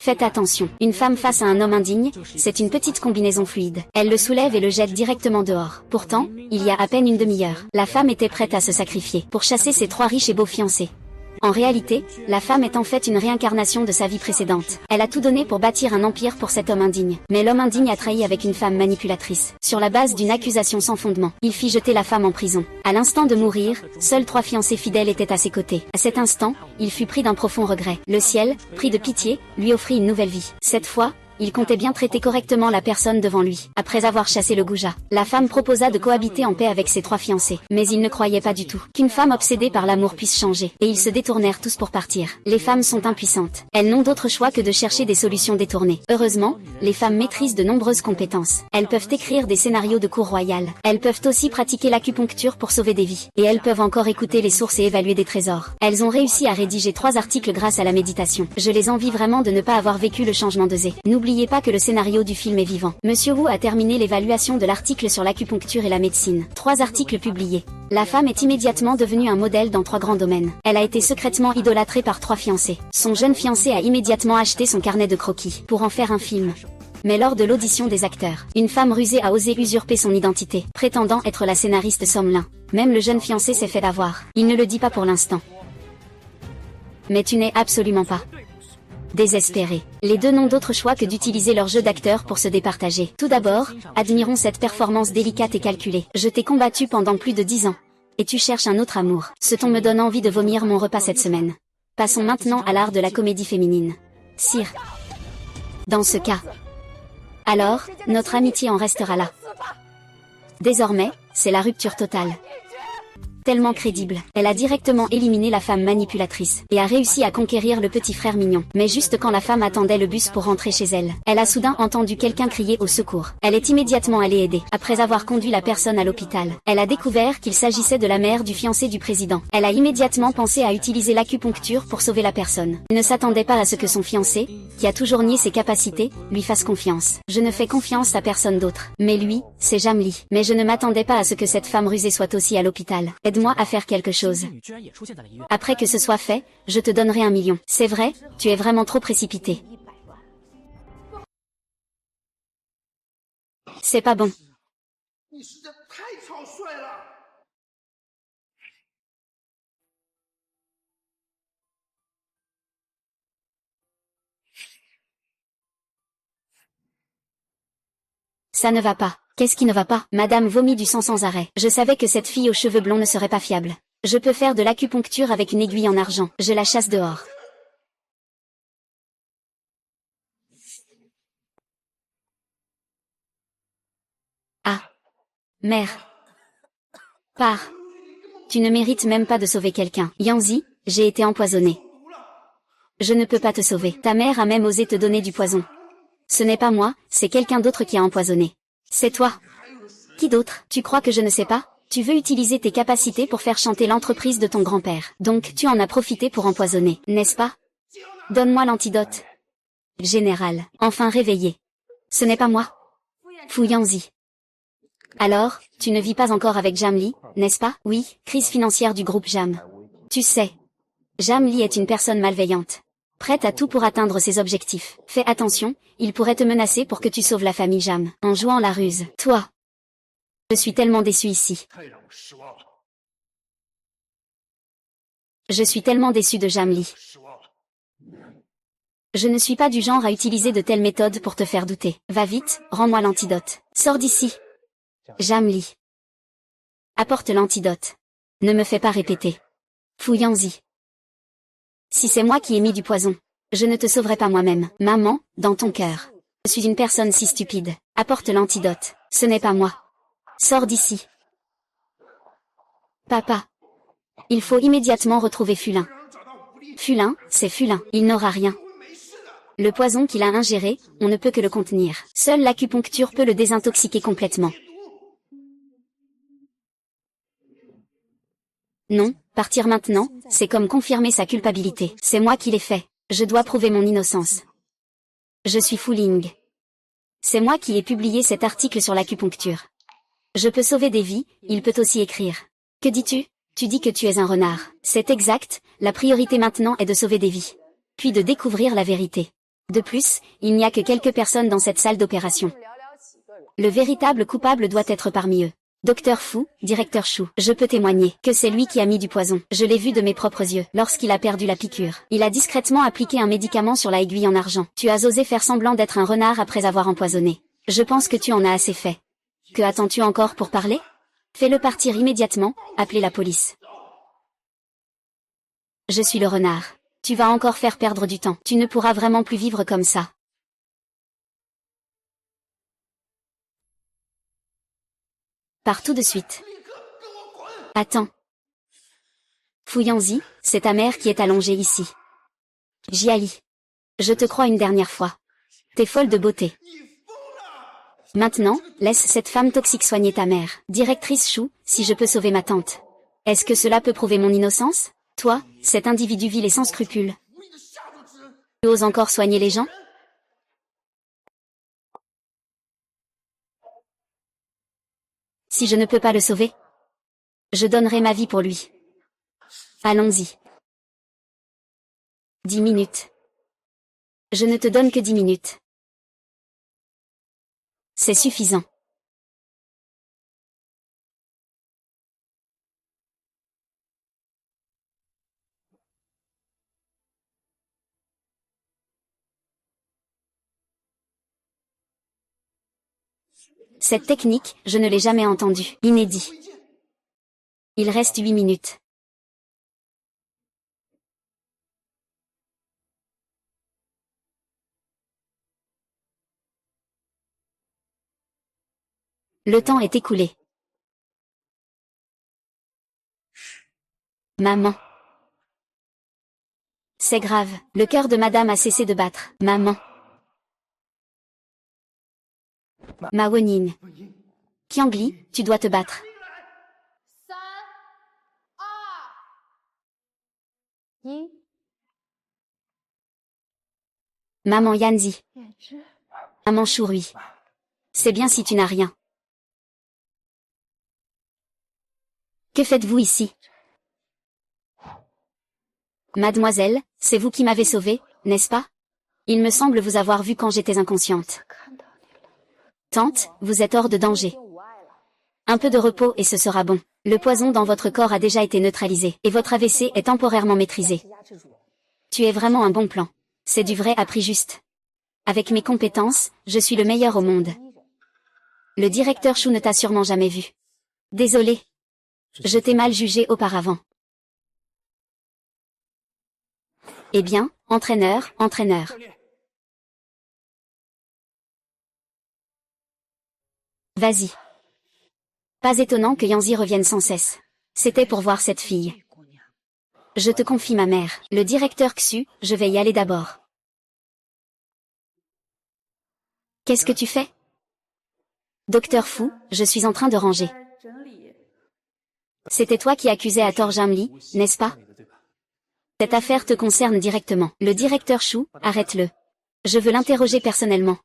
Faites attention, une femme face à un homme indigne, c'est une petite combinaison fluide. Elle le soulève et le jette directement dehors. Pourtant, il y a à peine une demi-heure, la femme était prête à se sacrifier pour chasser ses 3 riches et beaux fiancés. En réalité, la femme est en fait une réincarnation de sa vie précédente. Elle a tout donné pour bâtir un empire pour cet homme indigne. Mais l'homme indigne a trahi avec une femme manipulatrice. Sur la base d'une accusation sans fondement, il fit jeter la femme en prison. À l'instant de mourir, seuls 3 fiancés fidèles étaient à ses côtés. À cet instant, il fut pris d'un profond regret. Le ciel, pris de pitié, lui offrit une nouvelle vie. Cette fois, il comptait bien traiter correctement la personne devant lui. Après avoir chassé le goujat, la femme proposa de cohabiter en paix avec ses 3 fiancés. Mais il ne croyait pas du tout qu'une femme obsédée par l'amour puisse changer. Et ils se détournèrent tous pour partir. Les femmes sont impuissantes. Elles n'ont d'autre choix que de chercher des solutions détournées. Heureusement, les femmes maîtrisent de nombreuses compétences. Elles peuvent écrire des scénarios de cour royale. Elles peuvent aussi pratiquer l'acupuncture pour sauver des vies. Et elles peuvent encore écouter les sources et évaluer des trésors. Elles ont réussi à rédiger 3 articles grâce à la méditation. Je les envie vraiment de ne pas avoir vécu le changement de Z. N'oubliez pas que le scénario du film est vivant. Monsieur Wu a terminé l'évaluation de l'article sur l'acupuncture et la médecine. 3 articles publiés. La femme est immédiatement devenue un modèle dans 3 grands domaines. Elle a été secrètement idolâtrée par 3 fiancés. Son jeune fiancé a immédiatement acheté son carnet de croquis pour en faire un film. Mais lors de l'audition des acteurs, une femme rusée a osé usurper son identité, prétendant être la scénariste Sommelin. Même le jeune fiancé s'est fait avoir. Il ne le dit pas pour l'instant. Mais tu n'es absolument pas désespérés. Les deux n'ont d'autre choix que d'utiliser leur jeu d'acteur pour se départager. Tout d'abord, admirons cette performance délicate et calculée. Je t'ai combattu pendant plus de 10 ans. Et tu cherches un autre amour. Ce ton me donne envie de vomir mon repas cette semaine. Passons maintenant à l'art de la comédie féminine. Sire. Dans ce cas, alors, notre amitié en restera là. Désormais, c'est la rupture totale. Tellement crédible, elle a directement éliminé la femme manipulatrice, et a réussi à conquérir le petit frère mignon. Mais juste quand la femme attendait le bus pour rentrer chez elle, elle a soudain entendu quelqu'un crier au secours. Elle est immédiatement allée aider. Après avoir conduit la personne à l'hôpital, elle a découvert qu'il s'agissait de la mère du fiancé du président. Elle a immédiatement pensé à utiliser l'acupuncture pour sauver la personne. Elle ne s'attendait pas à ce que son fiancé, qui a toujours nié ses capacités, lui fasse confiance. Je ne fais confiance à personne d'autre. Mais lui, c'est Jamli. Mais je ne m'attendais pas à ce que cette femme rusée soit aussi à l'hôpital. Aide-moi à faire quelque chose. Après que ce soit fait, je te donnerai 1 million. C'est vrai, tu es vraiment trop précipité. C'est pas bon. Ça ne va pas. Qu'est-ce qui ne va pas? Madame vomit du sang sans arrêt. Je savais que cette fille aux cheveux blonds ne serait pas fiable. Je peux faire de l'acupuncture avec une aiguille en argent. Je la chasse dehors. Ah. Mère. Pars. Tu ne mérites même pas de sauver quelqu'un. Yanzi, j'ai été empoisonnée. Je ne peux pas te sauver. Ta mère a même osé te donner du poison. Ce n'est pas moi, c'est quelqu'un d'autre qui a empoisonné. C'est toi. Qui d'autre? Tu crois que je ne sais pas? Tu veux utiliser tes capacités pour faire chanter l'entreprise de ton grand-père. Donc tu en as profité pour empoisonner, n'est-ce pas? Donne-moi l'antidote. Général, enfin réveillé. Ce n'est pas moi. Fu Yanzi. Alors, tu ne vis pas encore avec Jamli, n'est-ce pas? Oui, crise financière du groupe Jam. Tu sais. Jamli est une personne malveillante. Prête à tout pour atteindre ses objectifs. Fais attention, il pourrait te menacer pour que tu sauves la famille Jam, en jouant la ruse. Toi. Je suis tellement déçu ici. Je suis tellement déçu de Jamli. Je ne suis pas du genre à utiliser de telles méthodes pour te faire douter. Va vite, rends-moi l'antidote. Sors d'ici. Jamli. Apporte l'antidote. Ne me fais pas répéter. Fu Yanzi. Si c'est moi qui ai mis du poison, je ne te sauverai pas moi-même. Maman, dans ton cœur. Je suis une personne si stupide. Apporte l'antidote. Ce n'est pas moi. Sors d'ici. Papa. Il faut immédiatement retrouver Fulin. Fulin, c'est Fulin. Il n'aura rien. Le poison qu'il a ingéré, on ne peut que le contenir. Seule l'acupuncture peut le désintoxiquer complètement. Non, partir maintenant, c'est comme confirmer sa culpabilité. C'est moi qui l'ai fait. Je dois prouver mon innocence. Je suis Fu Ling. C'est moi qui ai publié cet article sur l'acupuncture. Je peux sauver des vies, il peut aussi écrire. Que dis-tu? Tu dis que tu es un renard. C'est exact, la priorité maintenant est de sauver des vies. Puis de découvrir la vérité. De plus, il n'y a que quelques personnes dans cette salle d'opération. Le véritable coupable doit être parmi eux. Docteur Fu, directeur Chou, je peux témoigner que c'est lui qui a mis du poison. Je l'ai vu de mes propres yeux lorsqu'il a perdu la piqûre. Il a discrètement appliqué un médicament sur la aiguille en argent. Tu as osé faire semblant d'être un renard après avoir empoisonné. Je pense que tu en as assez fait. Que attends-tu encore pour parler? Fais-le partir immédiatement, appelez la police. Je suis le renard. Tu vas encore faire perdre du temps. Tu ne pourras vraiment plus vivre comme ça. Pars tout de suite. Attends. Fuyons-y, c'est ta mère qui est allongée ici. Jiali. Je te crois une dernière fois. T'es folle de beauté. Maintenant, laisse cette femme toxique soigner ta mère. Directrice Chou, si je peux sauver ma tante. Est-ce que cela peut prouver mon innocence? Toi, cet individu vil et sans scrupules. Tu oses encore soigner les gens? Si je ne peux pas le sauver, je donnerai ma vie pour lui. Allons-y. 10 minutes. Je ne te donne que 10 minutes. C'est suffisant. Cette technique, je ne l'ai jamais entendue. Inédit. Il reste 8 minutes. Le temps est écoulé. Maman. C'est grave, le cœur de madame a cessé de battre. Maman. Ma Wenyin. Qiangli, tu dois te battre. Maman Yanzi. Maman Chourui. C'est bien si tu n'as rien. Que faites-vous ici? Mademoiselle, c'est vous qui m'avez sauvée, n'est-ce pas? Il me semble vous avoir vu quand j'étais inconsciente. Tante, vous êtes hors de danger. Un peu de repos et ce sera bon. Le poison dans votre corps a déjà été neutralisé, et votre AVC est temporairement maîtrisé. Tu es vraiment un bon plan. C'est du vrai à prix juste. Avec mes compétences, je suis le meilleur au monde. Le directeur Chou ne t'a sûrement jamais vu. Désolé. Je t'ai mal jugé auparavant. Eh bien, entraîneur. Vas-y. Pas étonnant que Yanzi revienne sans cesse. C'était pour voir cette fille. Je te confie ma mère. Le directeur Xu, je vais y aller d'abord. Qu'est-ce que tu fais? Docteur Fu, je suis en train de ranger. C'était toi qui accusais à tort Jamli, n'est-ce pas? Cette affaire te concerne directement. Le directeur Chou, arrête-le. Je veux l'interroger personnellement.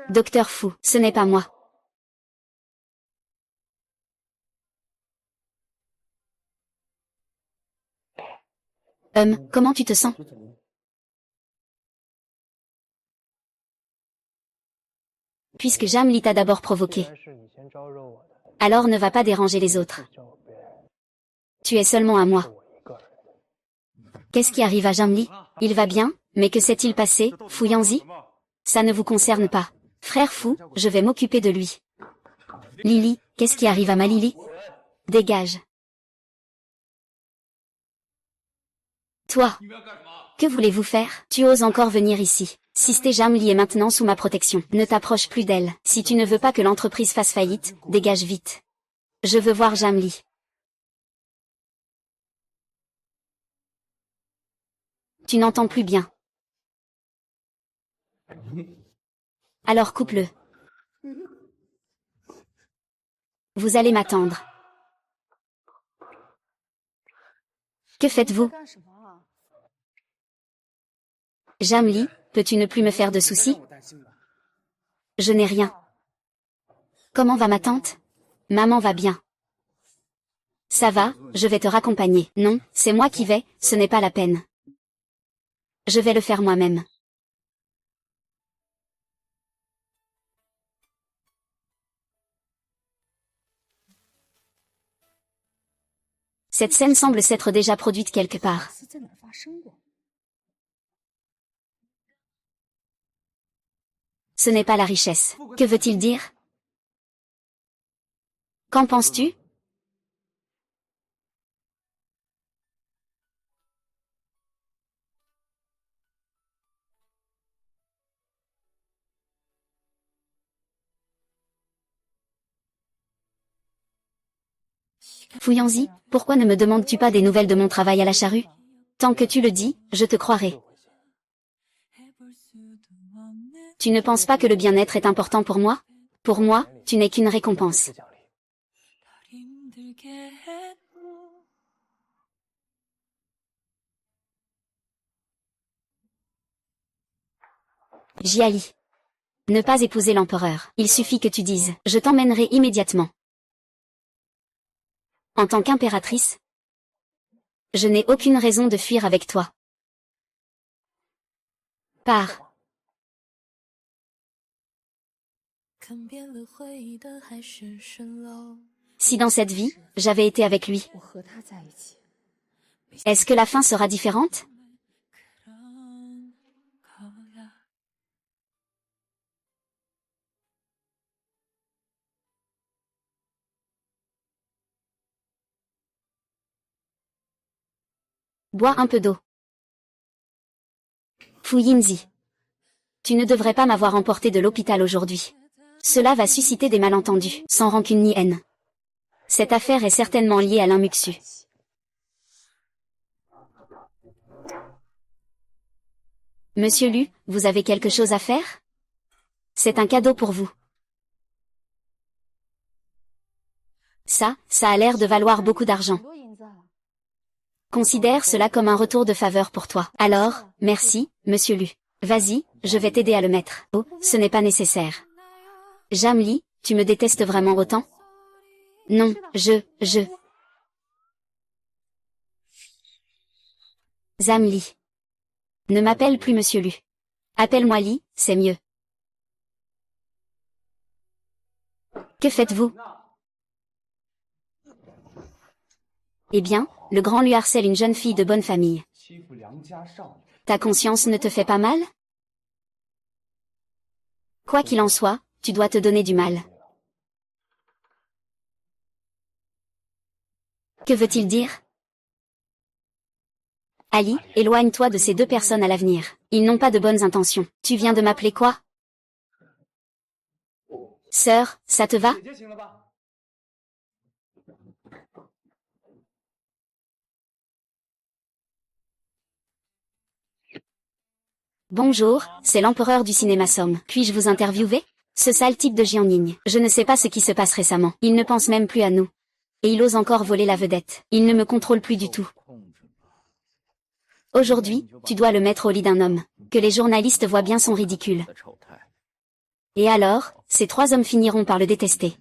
Docteur Fu, ce n'est pas moi. Comment tu te sens? Puisque Jamli t'a d'abord provoqué. Alors ne va pas déranger les autres. Tu es seulement à moi. Qu'est-ce qui arrive à Jamli? Il va bien, mais que s'est-il passé, Fu Yanzi? Ça ne vous concerne pas. Frère Fu, je vais m'occuper de lui. Lily, qu'est-ce qui arrive à ma Lily? Dégage. Toi. Que voulez-vous faire? Tu oses encore venir ici. Sisté Jamli est maintenant sous ma protection. Ne t'approche plus d'elle. Si tu ne veux pas que l'entreprise fasse faillite, dégage vite. Je veux voir Jamli. Tu n'entends plus bien. Alors coupe-le. Vous allez m'attendre. Que faites-vous? Jamli, peux-tu ne plus me faire de soucis? Je n'ai rien. Comment va ma tante? Maman va bien. Ça va, je vais te raccompagner. Non, c'est moi qui vais, ce n'est pas la peine. Je vais le faire moi-même. Cette scène semble s'être déjà produite quelque part. Ce n'est pas la richesse. Que veut-il dire? Qu'en penses-tu? Fouillons-y, pourquoi ne me demandes-tu pas des nouvelles de mon travail à la charrue? Tant que tu le dis, je te croirai. Tu ne penses pas que le bien-être est important pour moi? Pour moi, tu n'es qu'une récompense. Jiali. Ne pas épouser l'empereur. Il suffit que tu dises, je t'emmènerai immédiatement. En tant qu'impératrice, je n'ai aucune raison de fuir avec toi. Pars. Si dans cette vie, j'avais été avec lui, est-ce que la fin sera différente? Bois un peu d'eau. Fu Yinzi. Tu ne devrais pas m'avoir emporté de l'hôpital aujourd'hui. Cela va susciter des malentendus, sans rancune ni haine. Cette affaire est certainement liée à l'Inmuxu. Monsieur Lu, vous avez quelque chose à faire? C'est un cadeau pour vous. Ça a l'air de valoir beaucoup d'argent. Considère cela comme un retour de faveur pour toi. Alors, merci, monsieur Lu. Vas-y, je vais t'aider à le mettre. Oh, ce n'est pas nécessaire. Jamli, tu me détestes vraiment autant? Non, Zamli. Ne m'appelle plus monsieur Lu. Appelle-moi Li, c'est mieux. Que faites-vous? Eh bien, le grand lui harcèle une jeune fille de bonne famille. Ta conscience ne te fait pas mal? Quoi qu'il en soit, tu dois te donner du mal. Que veut-il dire? Ali, éloigne-toi de ces deux personnes à l'avenir. Ils n'ont pas de bonnes intentions. Tu viens de m'appeler quoi? Sœur, ça te va? Bonjour, c'est l'empereur du cinéma Song. Puis-je vous interviewer? Ce sale type de Jiangning. Je ne sais pas ce qui se passe récemment. Il ne pense même plus à nous. Et il ose encore voler la vedette. Il ne me contrôle plus du tout. Aujourd'hui, tu dois le mettre au lit d'un homme. Que les journalistes voient bien son ridicule. Et alors, ces trois hommes finiront par le détester.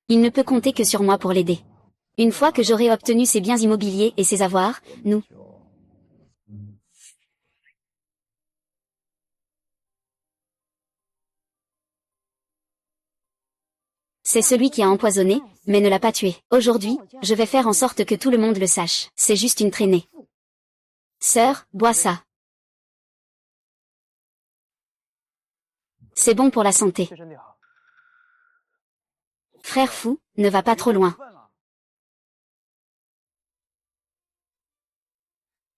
Il ne peut compter que sur moi pour l'aider. Une fois que j'aurai obtenu ses biens immobiliers et ses avoirs, nous... C'est celui qui a empoisonné, mais ne l'a pas tué. Aujourd'hui, je vais faire en sorte que tout le monde le sache. C'est juste une traînée. Sœur, bois ça. C'est bon pour la santé. Frère fou, ne va pas trop loin.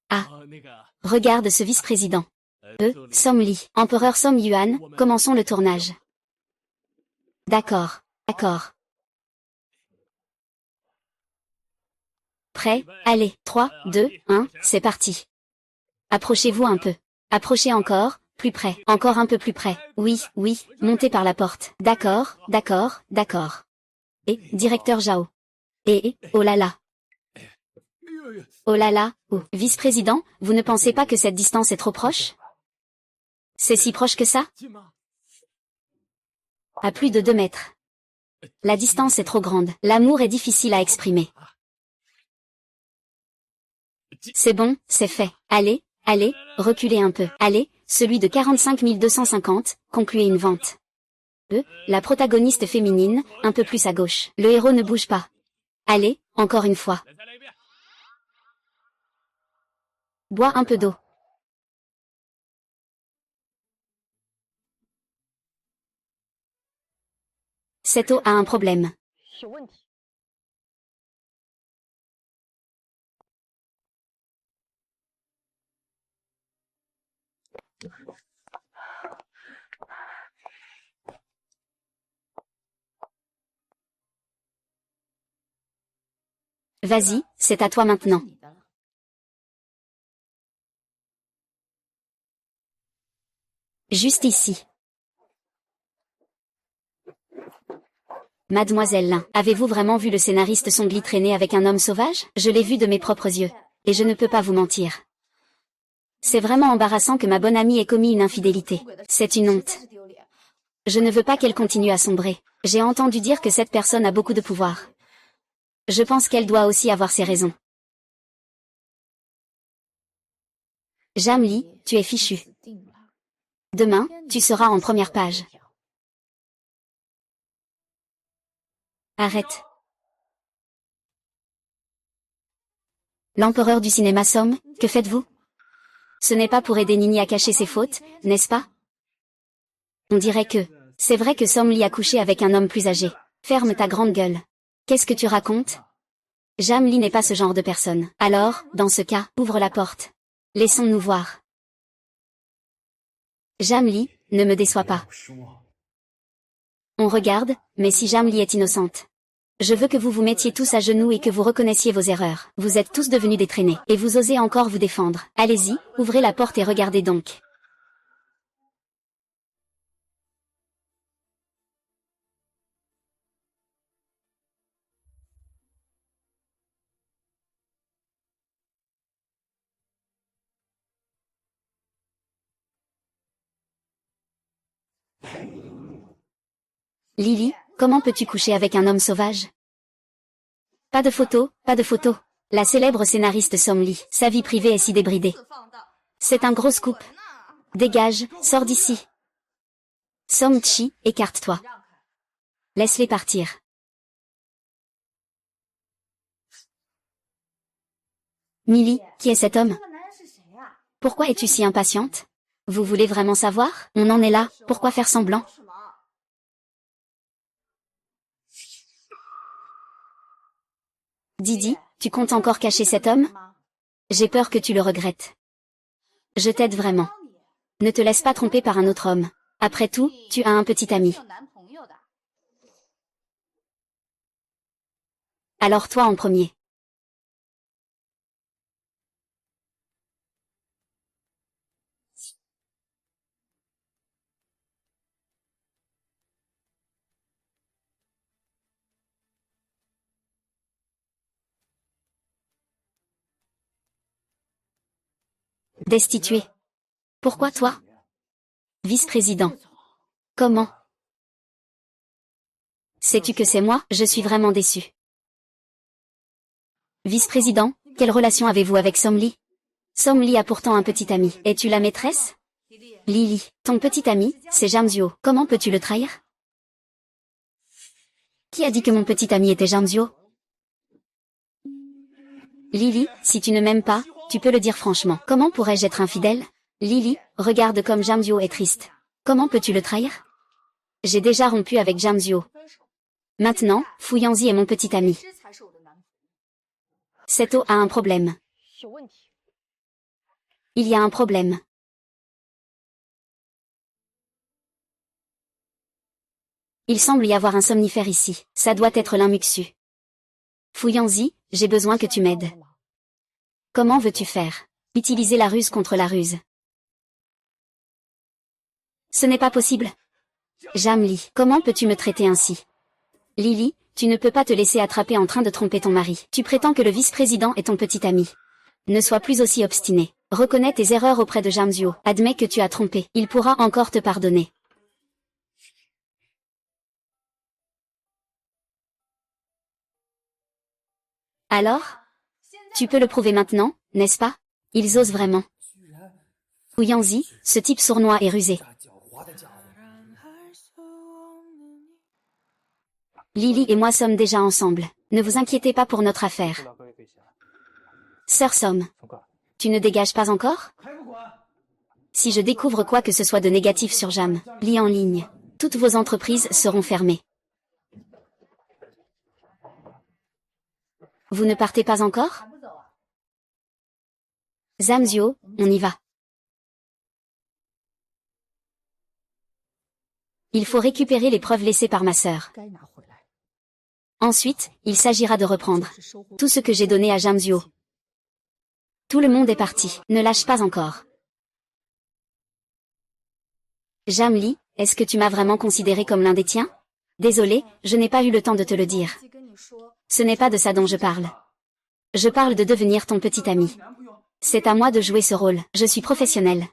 Ah. Regarde ce vice-président. Som Li. Empereur Som Yuan, commençons le tournage. D'accord. Prêt? Allez, 3, 2, 1, c'est parti. Approchez-vous un peu. Approchez encore, plus près. Encore un peu plus près. Oui, montez par la porte. D'accord. Et, directeur Zhao. Et, oh là là. Oh. Vice-président, vous ne pensez pas que cette distance est trop proche? C'est si proche que ça? À plus de 2 mètres. La distance est trop grande. L'amour est difficile à exprimer. C'est bon, c'est fait. Allez, reculez un peu. Allez, celui de 45 250, concluez une vente. La protagoniste féminine, un peu plus à gauche. Le héros ne bouge pas. Allez, encore une fois. Bois un peu d'eau. Cette eau a un problème. Vas-y, c'est à toi maintenant. Juste ici. Mademoiselle Lin, avez-vous vraiment vu le scénariste Songli traîner avec un homme sauvage? Je l'ai vu de mes propres yeux. Et je ne peux pas vous mentir. C'est vraiment embarrassant que ma bonne amie ait commis une infidélité. C'est une honte. Je ne veux pas qu'elle continue à sombrer. J'ai entendu dire que cette personne a beaucoup de pouvoir. Je pense qu'elle doit aussi avoir ses raisons. Jamli, tu es fichu. Demain, tu seras en première page. Arrête. L'empereur du cinéma Somme, que faites-vous? Ce n'est pas pour aider Nini à cacher ses fautes, n'est-ce pas? On dirait que... C'est vrai que Somme Lee a couché avec un homme plus âgé. Ferme ta grande gueule. Qu'est-ce que tu racontes? Jam Lee n'est pas ce genre de personne. Alors, dans ce cas, ouvre la porte. Laissons-nous voir. Jam Lee, ne me déçois pas. On regarde, mais si Jam Lee est innocente. Je veux que vous vous mettiez tous à genoux et que vous reconnaissiez vos erreurs. Vous êtes tous devenus des traînés. Et vous osez encore vous défendre. Allez-y, ouvrez la porte et regardez donc. Lily, comment peux-tu coucher avec un homme sauvage? Pas de photo, pas de photo. La célèbre scénariste Som Lee, sa vie privée est si débridée. C'est un gros scoop. Dégage, sors d'ici. Som Chi, écarte-toi. Laisse-les partir. Millie, qui est cet homme? Pourquoi es-tu si impatiente? Vous voulez vraiment savoir? On en est là, pourquoi faire semblant? Didi, tu comptes encore cacher cet homme? J'ai peur que tu le regrettes. Je t'aide vraiment. Ne te laisse pas tromper par un autre homme. Après tout, tu as un petit ami. Alors toi en premier. Destitué. Pourquoi toi? Vice-président. Comment? Sais-tu que c'est moi? Je suis vraiment déçu. Vice-président, quelle relation avez-vous avec Som Lee? Som Lee a pourtant un petit ami. Es-tu la maîtresse? Lily, ton petit ami, c'est Jamzio. Comment peux-tu le trahir? Qui a dit que mon petit ami était Jamzio? Lily, si tu ne m'aimes pas, tu peux le dire franchement. Comment pourrais-je être infidèle? Lily, regarde comme Jamzio est triste. Comment peux-tu le trahir? J'ai déjà rompu avec Jamzio. Maintenant, Fuyangzi est mon petit ami. Cette eau a un problème. Il y a un problème. Il semble y avoir un somnifère ici. Ça doit être l'Inmuxu. Fuyangzi, j'ai besoin que tu m'aides. Comment veux-tu faire? Utiliser la ruse contre la ruse. Ce n'est pas possible. Jamli, comment peux-tu me traiter ainsi? Lily, tu ne peux pas te laisser attraper en train de tromper ton mari. Tu prétends que le vice-président est ton petit ami. Ne sois plus aussi obstiné. Reconnais tes erreurs auprès de Jamzio. Admets que tu as trompé. Il pourra encore te pardonner. Alors? Tu peux le prouver maintenant, n'est-ce pas? Ils osent vraiment. Fuyangzi, ce type sournois et rusé. Lily et moi sommes déjà ensemble. Ne vous inquiétez pas pour notre affaire. Sœur Somme. Tu ne dégages pas encore? Si je découvre quoi que ce soit de négatif sur Jam Lee en ligne, toutes vos entreprises seront fermées. Vous ne partez pas encore? Zamzio, on y va. Il faut récupérer les preuves laissées par ma sœur. Ensuite, il s'agira de reprendre tout ce que j'ai donné à Jamzio. Tout le monde est parti, ne lâche pas encore. Jamli, est-ce que tu m'as vraiment considéré comme l'un des tiens? Désolé, je n'ai pas eu le temps de te le dire. Ce n'est pas de ça dont je parle. Je parle de devenir ton petit ami. C'est à moi de jouer ce rôle, je suis professionnelle.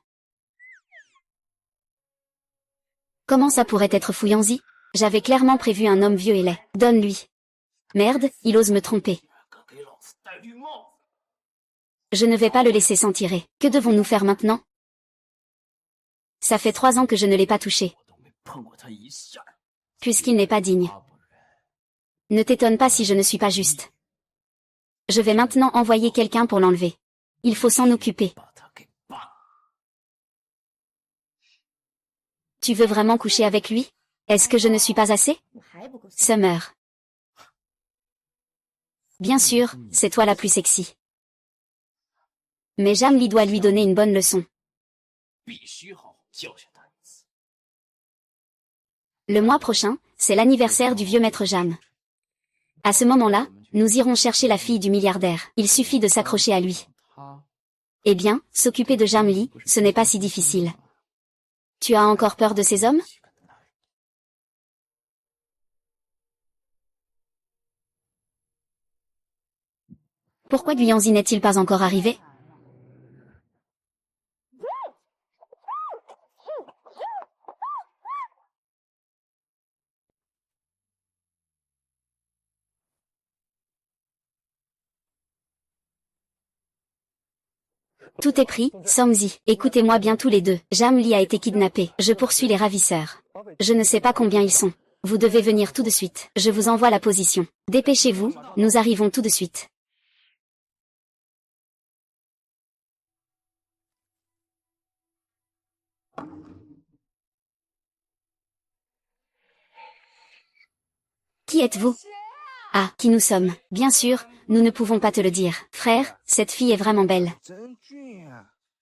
Comment ça pourrait être Fouyanzi? J'avais clairement prévu un homme vieux et laid. Donne-lui. Merde, il ose me tromper. Je ne vais pas le laisser s'en tirer. Que devons-nous faire maintenant? Ça fait 3 ans que je ne l'ai pas touché. Puisqu'il n'est pas digne. Ne t'étonne pas si je ne suis pas juste. Je vais maintenant envoyer quelqu'un pour l'enlever. Il faut s'en occuper. Tu veux vraiment coucher avec lui? Est-ce que je ne suis pas assez? Summer. Bien sûr, c'est toi la plus sexy. Mais Jamli doit lui donner une bonne leçon. Le mois prochain, c'est l'anniversaire du vieux maître Jam. À ce moment-là, nous irons chercher la fille du milliardaire. Il suffit de s'accrocher à lui. Eh bien, s'occuper de Jamli, ce n'est pas si difficile. Tu as encore peur de ces hommes? Pourquoi Guyanzi n'est-il pas encore arrivé? Tout est pris, Songzi. Écoutez-moi bien tous les deux. Jamli a été kidnappé. Je poursuis les ravisseurs. Je ne sais pas combien ils sont. Vous devez venir tout de suite. Je vous envoie la position. Dépêchez-vous, nous arrivons tout de suite. Qui êtes-vous? Ah, qui nous sommes? Bien sûr, nous ne pouvons pas te le dire. Frère, cette fille est vraiment belle.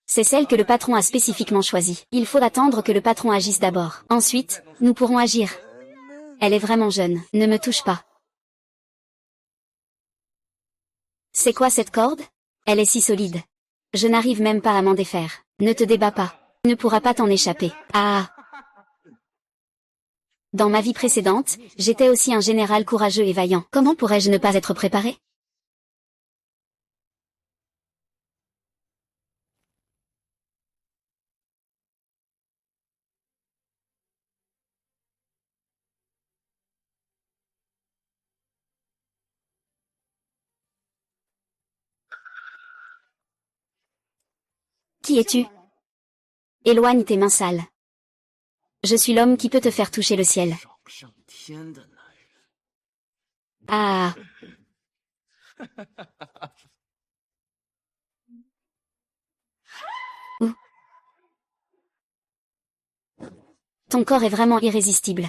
C'est celle que le patron a spécifiquement choisie. Il faut attendre que le patron agisse d'abord. Ensuite, nous pourrons agir. Elle est vraiment jeune. Ne me touche pas. C'est quoi cette corde? Elle est si solide. Je n'arrive même pas à m'en défaire. Ne te débats pas. Tu ne pourras pas t'en échapper. Ah! Dans ma vie précédente, j'étais aussi un général courageux et vaillant. Comment pourrais-je ne pas être préparé? Qui es-tu? Éloigne tes mains sales. Je suis l'homme qui peut te faire toucher le ciel. Ah! Ouh. Ton corps est vraiment irrésistible.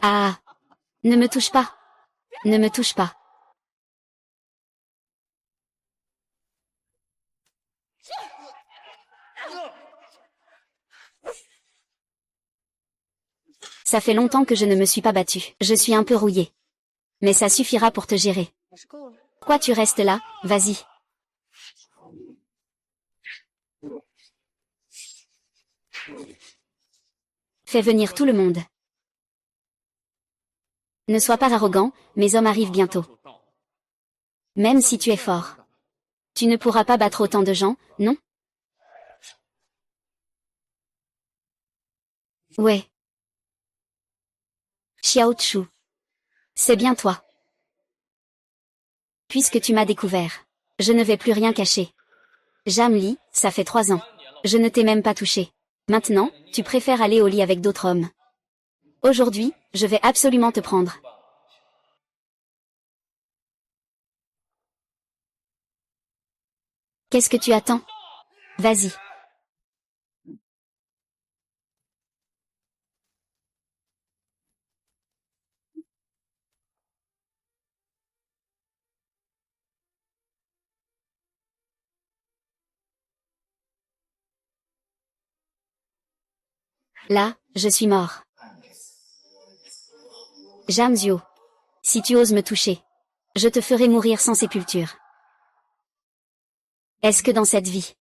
Ah! Ne me touche pas. Ne me touche pas. Ça fait longtemps que je ne me suis pas battue. Je suis un peu rouillée. Mais ça suffira pour te gérer. Quoi tu restes là? Vas-y. Fais venir tout le monde. Ne sois pas arrogant, mes hommes arrivent bientôt. Même si tu es fort. Tu ne pourras pas battre autant de gens, non? Ouais. Xiao Chu. C'est bien toi. Puisque tu m'as découvert. Je ne vais plus rien cacher. Jamli, ça fait 3 ans. Je ne t'ai même pas touché. Maintenant, tu préfères aller au lit avec d'autres hommes. Aujourd'hui, je vais absolument te prendre. Qu'est-ce que tu attends? Vas-y. Là, je suis mort. Jamzio. Si tu oses me toucher, je te ferai mourir sans sépulture. Est-ce que dans cette vie,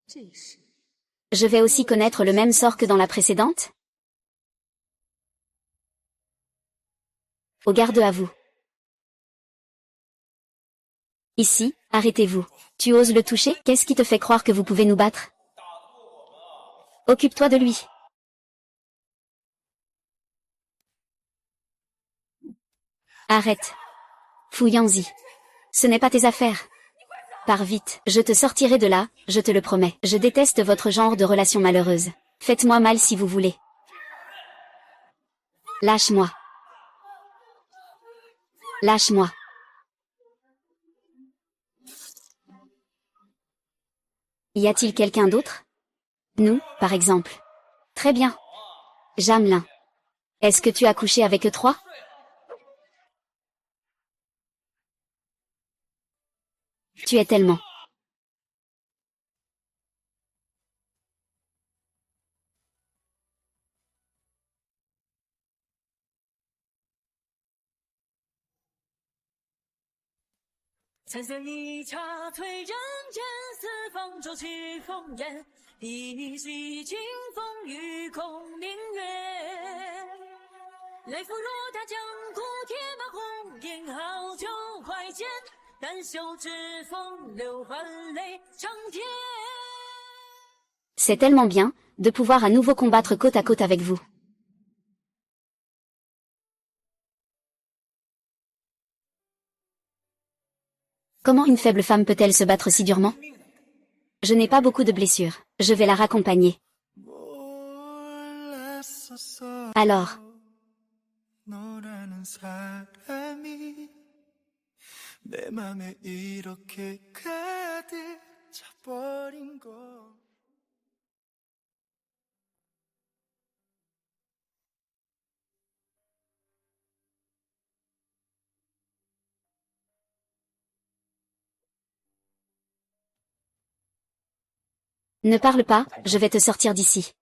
je vais aussi connaître le même sort que dans la précédente? Au garde à vous. Ici, arrêtez-vous. Tu oses le toucher? Qu'est-ce qui te fait croire que vous pouvez nous battre? Occupe-toi de lui. Arrête. Fouillanzi. Ce n'est pas tes affaires. Pars vite, je te sortirai de là, je te le promets. Je déteste votre genre de relation malheureuse. Faites-moi mal si vous voulez. Lâche-moi. Lâche-moi. Y a-t-il quelqu'un d'autre? Nous, par exemple. Très bien. Jamelin. Est-ce que tu as couché avec eux trois? Tu es tellement... C'est tellement bien, de pouvoir à nouveau combattre côte à côte avec vous. Comment une faible femme peut-elle se battre si durement? Je n'ai pas beaucoup de blessures. Je vais la raccompagner. Alors. Ne parle pas, je vais te sortir d'ici.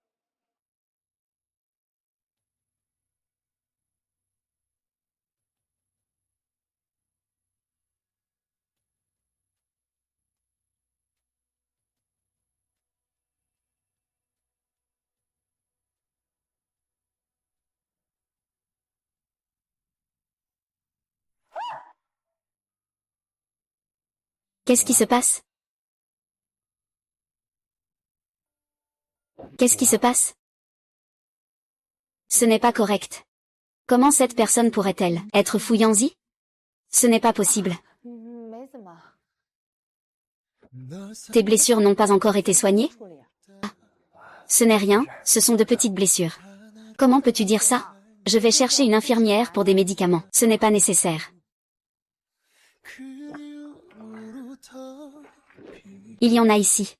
Qu'est-ce qui se passe? Qu'est-ce qui se passe? Ce n'est pas correct. Comment cette personne pourrait-elle être Fouillanzi? Ce n'est pas possible. Tes blessures n'ont pas encore été soignées? Ah. Ce n'est rien, ce sont de petites blessures. Comment peux-tu dire ça? Je vais chercher une infirmière pour des médicaments. Ce n'est pas nécessaire. Il y en a ici.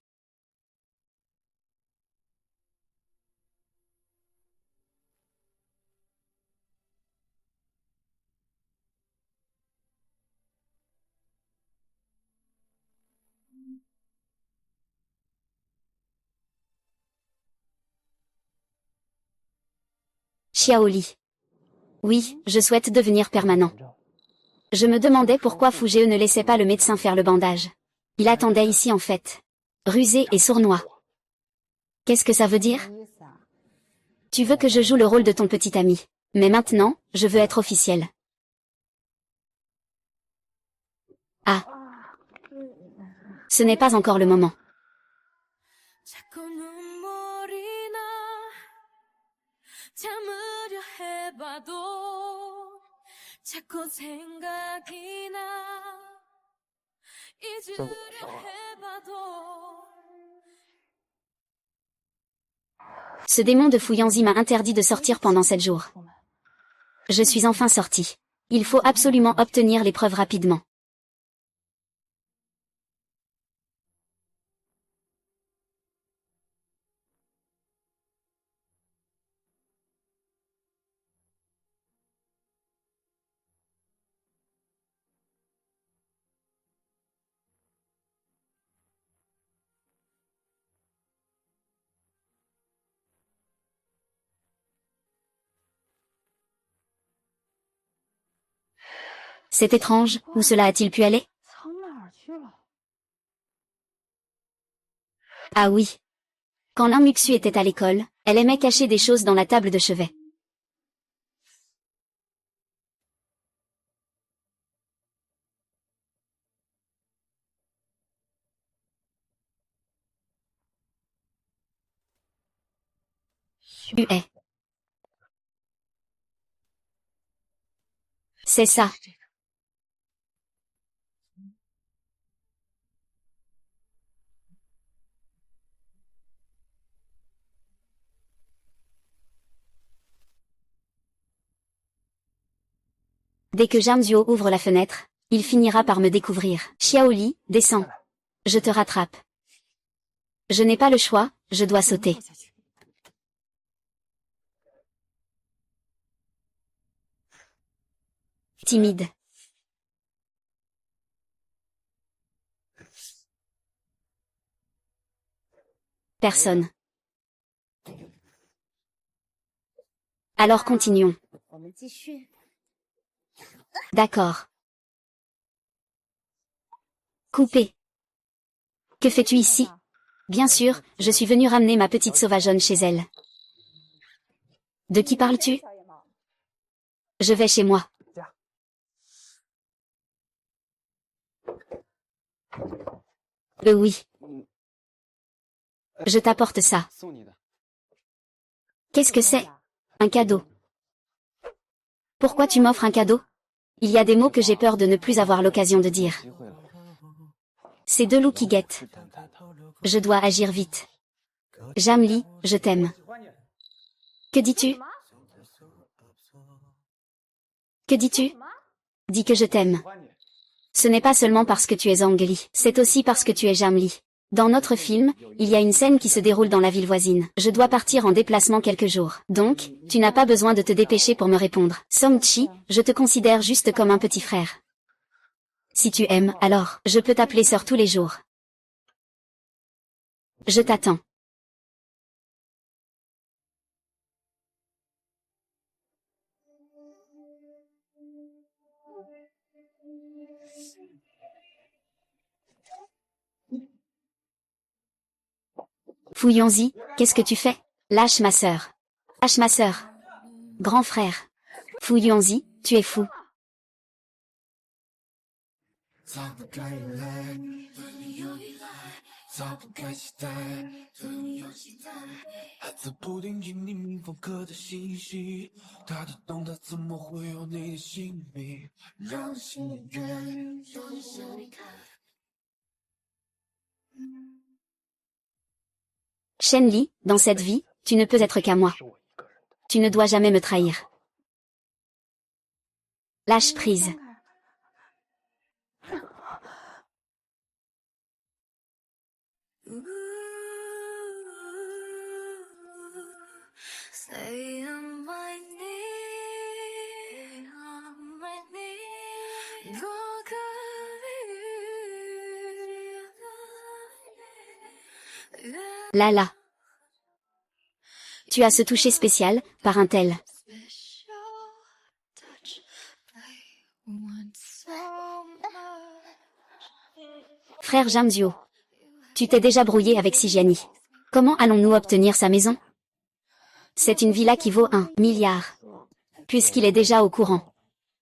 Xiaoli. Oui, je souhaite devenir permanent. Je me demandais pourquoi Fugeo ne laissait pas le médecin faire le bandage. Il attendait ici en fait. Rusé et sournois. Qu'est-ce que ça veut dire? Tu veux que je joue le rôle de ton petit ami. Mais maintenant, je veux être officiel. Ah. Ce n'est pas encore le moment. Ce démon de Fouillanzi m'a interdit de sortir pendant 7 jours. Je suis enfin sorti. Il faut absolument obtenir les preuves rapidement. C'est étrange, où cela a-t-il pu aller? Ah oui. Quand Linmuxu était à l'école, elle aimait cacher des choses dans la table de chevet. Huet. C'est ça. Dès que Jamzio ouvre la fenêtre, il finira par me découvrir. Xiaoli, descends. Je te rattrape. Je n'ai pas le choix, je dois sauter. Timide. Personne. Alors continuons. D'accord. Coupé. Que fais-tu ici? Bien sûr, je suis venu ramener ma petite sauvageonne chez elle. De qui parles-tu? Je vais chez moi. Oui. Je t'apporte ça. Qu'est-ce que c'est? Un cadeau. Pourquoi tu m'offres un cadeau? Il y a des mots que j'ai peur de ne plus avoir l'occasion de dire. C'est deux loups qui guettent. Je dois agir vite. Jamli, je t'aime. Que dis-tu? Que dis-tu? Dis que je t'aime. Ce n'est pas seulement parce que tu es Angli, c'est aussi parce que tu es Jamli. Dans notre film, il y a une scène qui se déroule dans la ville voisine. Je dois partir en déplacement quelques jours. Donc, tu n'as pas besoin de te dépêcher pour me répondre. Songchi, je te considère juste comme un petit frère. Si tu aimes, alors, je peux t'appeler sœur tous les jours. Je t'attends. Fouillons-y, qu'est-ce que tu fais? Lâche ma sœur. Lâche ma sœur. Grand frère. Fouillons-y, tu es fou. Shenli, dans cette vie, tu ne peux être qu'à moi. Tu ne dois jamais me trahir. Lâche prise. Lala. Tu as ce toucher spécial, par un tel. Frère Jamzio. Tu t'es déjà brouillé avec Sigiani. Comment allons-nous obtenir sa maison? C'est une villa qui vaut 1 milliard. Puisqu'il est déjà au courant.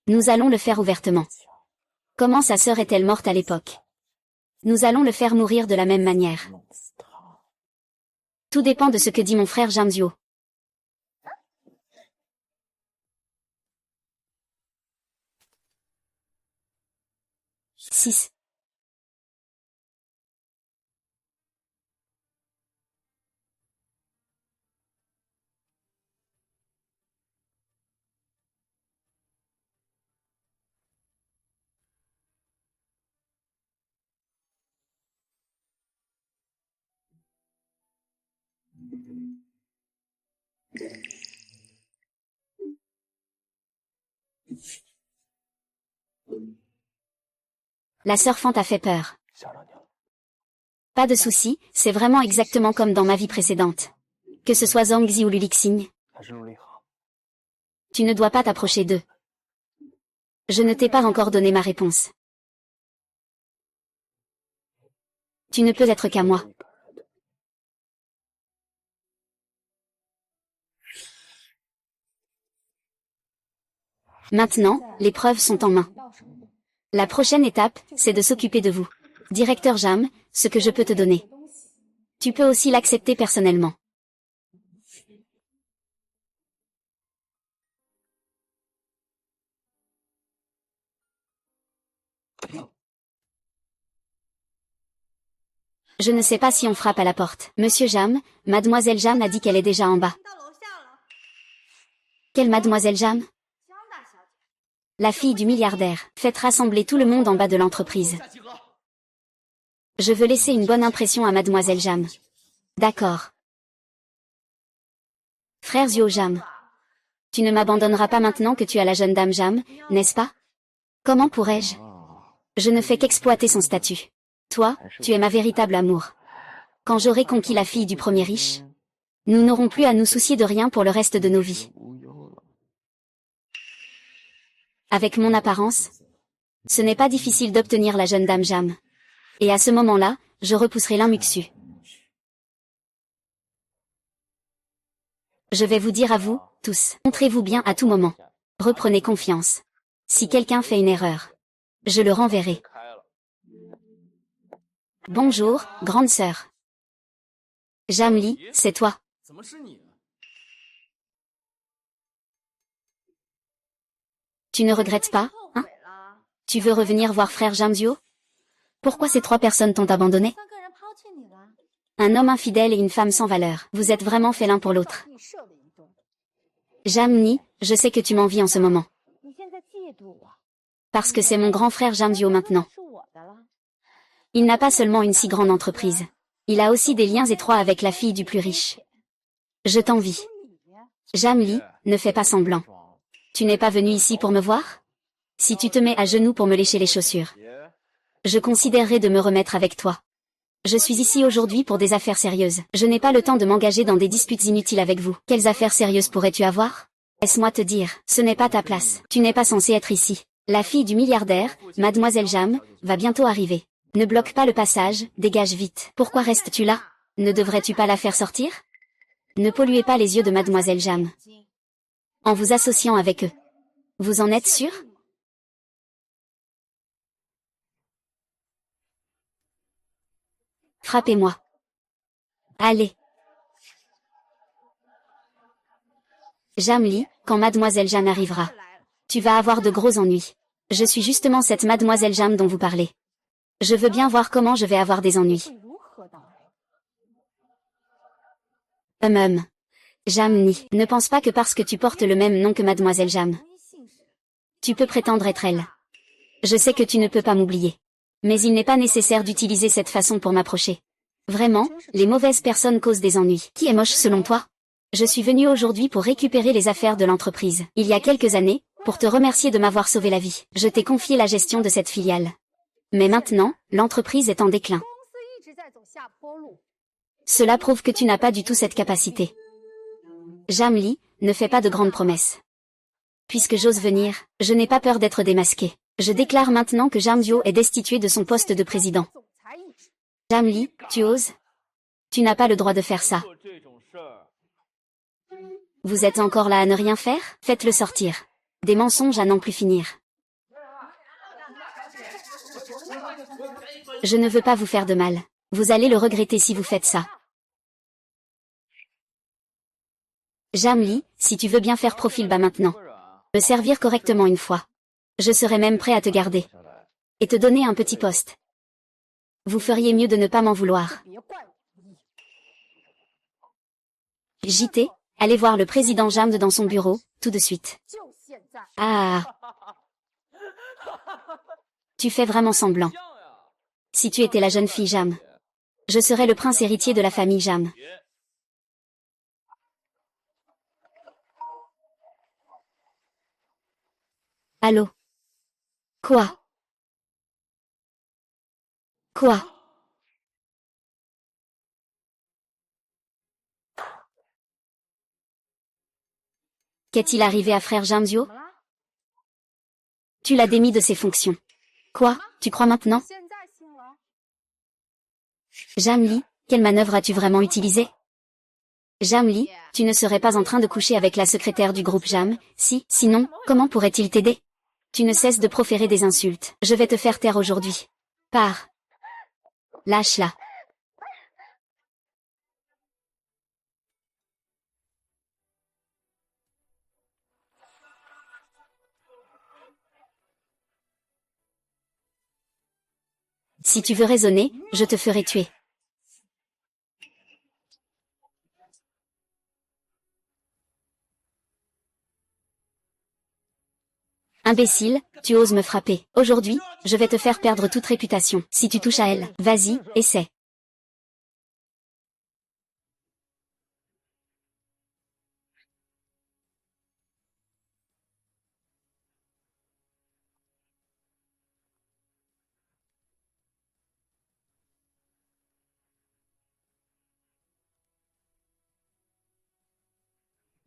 Nous allons le faire ouvertement. Comment sa sœur est-elle morte à l'époque? Nous allons le faire mourir de la même manière. Tout dépend de ce que dit mon frère Jamzio. 6. La sœur Fan t'a fait peur. Pas de souci, c'est vraiment exactement comme dans ma vie précédente. Que ce soit Zhangzi ou Lulixing. Tu ne dois pas t'approcher d'eux. Je ne t'ai pas encore donné ma réponse. Tu ne peux être qu'à moi. Maintenant, les preuves sont en main. La prochaine étape, c'est de s'occuper de vous. Directeur Jam, ce que je peux te donner. Tu peux aussi l'accepter personnellement. Je ne sais pas si on frappe à la porte. Monsieur Jam, Mademoiselle Jam a dit qu'elle est déjà en bas. Quelle Mademoiselle Jam? La fille du milliardaire. Faites rassembler tout le monde en bas de l'entreprise. Je veux laisser une bonne impression à Mademoiselle Jam. D'accord. Frère Zio Jam. Tu ne m'abandonneras pas maintenant que tu as la jeune dame Jam, n'est-ce pas? Comment pourrais-je? Je ne fais qu'exploiter son statut. Toi, tu es ma véritable amour. Quand j'aurai conquis la fille du premier riche, nous n'aurons plus à nous soucier de rien pour le reste de nos vies. Avec mon apparence, ce n'est pas difficile d'obtenir la jeune dame Jam. Et à ce moment-là, je repousserai l'Inmuxu. Je vais vous dire à vous, tous, montrez-vous bien à tout moment. Reprenez confiance. Si quelqu'un fait une erreur, je le renverrai. Bonjour, grande sœur. Jamli, c'est toi. Tu ne regrettes pas, hein? Tu veux revenir voir frère Jamzio? Pourquoi ces trois personnes t'ont abandonné? Un homme infidèle et une femme sans valeur. Vous êtes vraiment faits l'un pour l'autre. Jamni, je sais que tu m'envies en ce moment. Parce que c'est mon grand frère Jamzio maintenant. Il n'a pas seulement une si grande entreprise. Il a aussi des liens étroits avec la fille du plus riche. Je t'envie. Jamli, ne fais pas semblant. Tu n'es pas venu ici pour me voir? Si tu te mets à genoux pour me lécher les chaussures, je considérerais de me remettre avec toi. Je suis ici aujourd'hui pour des affaires sérieuses. Je n'ai pas le temps de m'engager dans des disputes inutiles avec vous. Quelles affaires sérieuses pourrais-tu avoir? Laisse-moi te dire, ce n'est pas ta place. Tu n'es pas censé être ici. La fille du milliardaire, Mademoiselle Jam, va bientôt arriver. Ne bloque pas le passage, dégage vite. Pourquoi restes-tu là? Ne devrais-tu pas la faire sortir? Ne polluez pas les yeux de Mademoiselle Jam en vous associant avec eux. Vous en êtes sûr? Frappez-moi. Allez. Jamli, quand Mademoiselle Jam arrivera, tu vas avoir de gros ennuis. Je suis justement cette Mademoiselle Jam dont vous parlez. Je veux bien voir comment je vais avoir des ennuis. Jamni, ne pense pas que parce que tu portes le même nom que Mademoiselle Jam, tu peux prétendre être elle. Je sais que tu ne peux pas m'oublier. Mais il n'est pas nécessaire d'utiliser cette façon pour m'approcher. Vraiment, les mauvaises personnes causent des ennuis. Qui est moche selon toi? Je suis venu aujourd'hui pour récupérer les affaires de l'entreprise. Il y a quelques années, pour te remercier de m'avoir sauvé la vie. Je t'ai confié la gestion de cette filiale. Mais maintenant, l'entreprise est en déclin. Cela prouve que tu n'as pas du tout cette capacité. Jamli, ne fais pas de grandes promesses. Puisque j'ose venir, je n'ai pas peur d'être démasqué. Je déclare maintenant que Jamzio est destitué de son poste de président. Jamli, tu oses? Tu n'as pas le droit de faire ça. Vous êtes encore là à ne rien faire? Faites-le sortir. Des mensonges à n'en plus finir. Je ne veux pas vous faire de mal. Vous allez le regretter si vous faites ça. Jamli, si tu veux bien faire profil bas maintenant. Me servir correctement une fois. Je serai même prêt à te garder. Et te donner un petit poste. Vous feriez mieux de ne pas m'en vouloir. JT, allez voir le président Jamd dans son bureau, tout de suite. Ah. Tu fais vraiment semblant. Si tu étais la jeune fille Jam, je serais le prince héritier de la famille Jam. Allô? Quoi? Quoi? Qu'est-il arrivé à frère Jamzio? Tu l'as démis de ses fonctions. Quoi, tu crois maintenant? Jamli, quelle manœuvre as-tu vraiment utilisée? Jamli, tu ne serais pas en train de coucher avec la secrétaire du groupe Jam, sinon, comment pourrait-il t'aider? Tu ne cesses de proférer des insultes. Je vais te faire taire aujourd'hui. Pars. Lâche-la. Si tu veux raisonner, je te ferai tuer. Imbécile, tu oses me frapper. Aujourd'hui, je vais te faire perdre toute réputation. Si tu touches à elle, vas-y, essaie.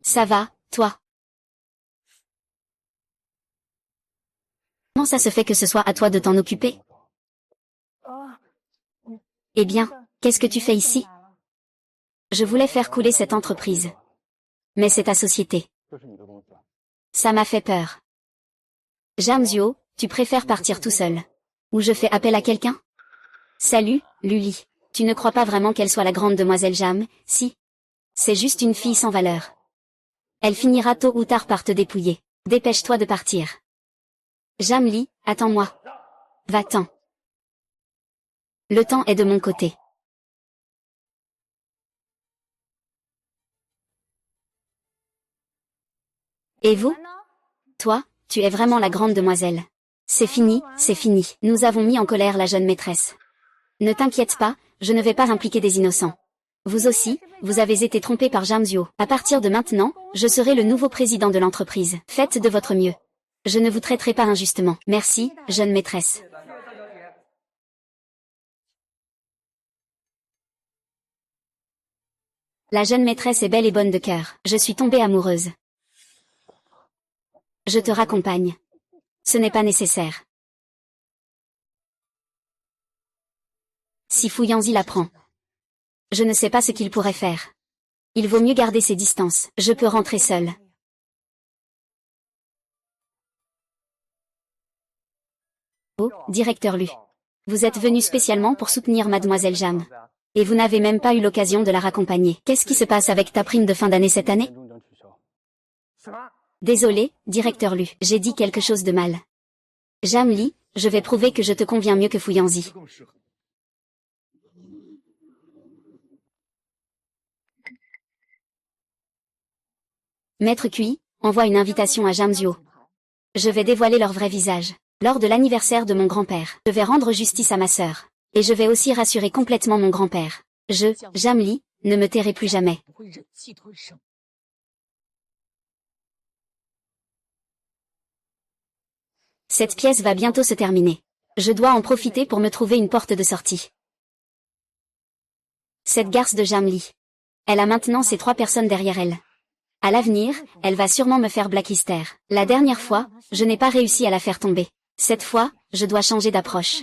Ça va, toi? Comment ça se fait que ce soit à toi de t'en occuper? Eh bien, qu'est-ce que tu fais ici? Je voulais faire couler cette entreprise. Mais c'est ta société. Ça m'a fait peur. Jamzio, tu préfères partir tout seul. Ou je fais appel à quelqu'un? Salut, Luli. Tu ne crois pas vraiment qu'elle soit la grande demoiselle Jam, si? C'est juste une fille sans valeur. Elle finira tôt ou tard par te dépouiller. Dépêche-toi de partir. Jamli, attends-moi. Va-t'en. Le temps est de mon côté. Et vous? Toi, tu es vraiment la grande demoiselle. C'est fini, c'est fini. Nous avons mis en colère la jeune maîtresse. Ne t'inquiète pas, je ne vais pas impliquer des innocents. Vous aussi, vous avez été trompé par Jamzio. À partir de maintenant, je serai le nouveau président de l'entreprise. Faites de votre mieux. Je ne vous traiterai pas injustement. Merci, jeune maîtresse. La jeune maîtresse est belle et bonne de cœur. Je suis tombée amoureuse. Je te raccompagne. Ce n'est pas nécessaire. Si Fouillanzi l'apprend. Je ne sais pas ce qu'il pourrait faire. Il vaut mieux garder ses distances. Je peux rentrer seule. Oh, directeur Lu. Vous êtes venu spécialement pour soutenir mademoiselle Jam. Et vous n'avez même pas eu l'occasion de la raccompagner. Qu'est-ce qui se passe avec ta prime de fin d'année cette année? Désolé, directeur Lu. J'ai dit quelque chose de mal. Jamli, je vais prouver que je te conviens mieux que Fouillanzi. Maître Cui, envoie une invitation à Jamzio. Je vais dévoiler leur vrai visage. Lors de l'anniversaire de mon grand-père, je vais rendre justice à ma sœur. Et je vais aussi rassurer complètement mon grand-père. Jamli, ne me tairai plus jamais. Cette pièce va bientôt se terminer. Je dois en profiter pour me trouver une porte de sortie. Cette garce de Jamli. Elle a maintenant ces 3 personnes derrière elle. À l'avenir, elle va sûrement me faire blacklister. La dernière fois, je n'ai pas réussi à la faire tomber. Cette fois, je dois changer d'approche.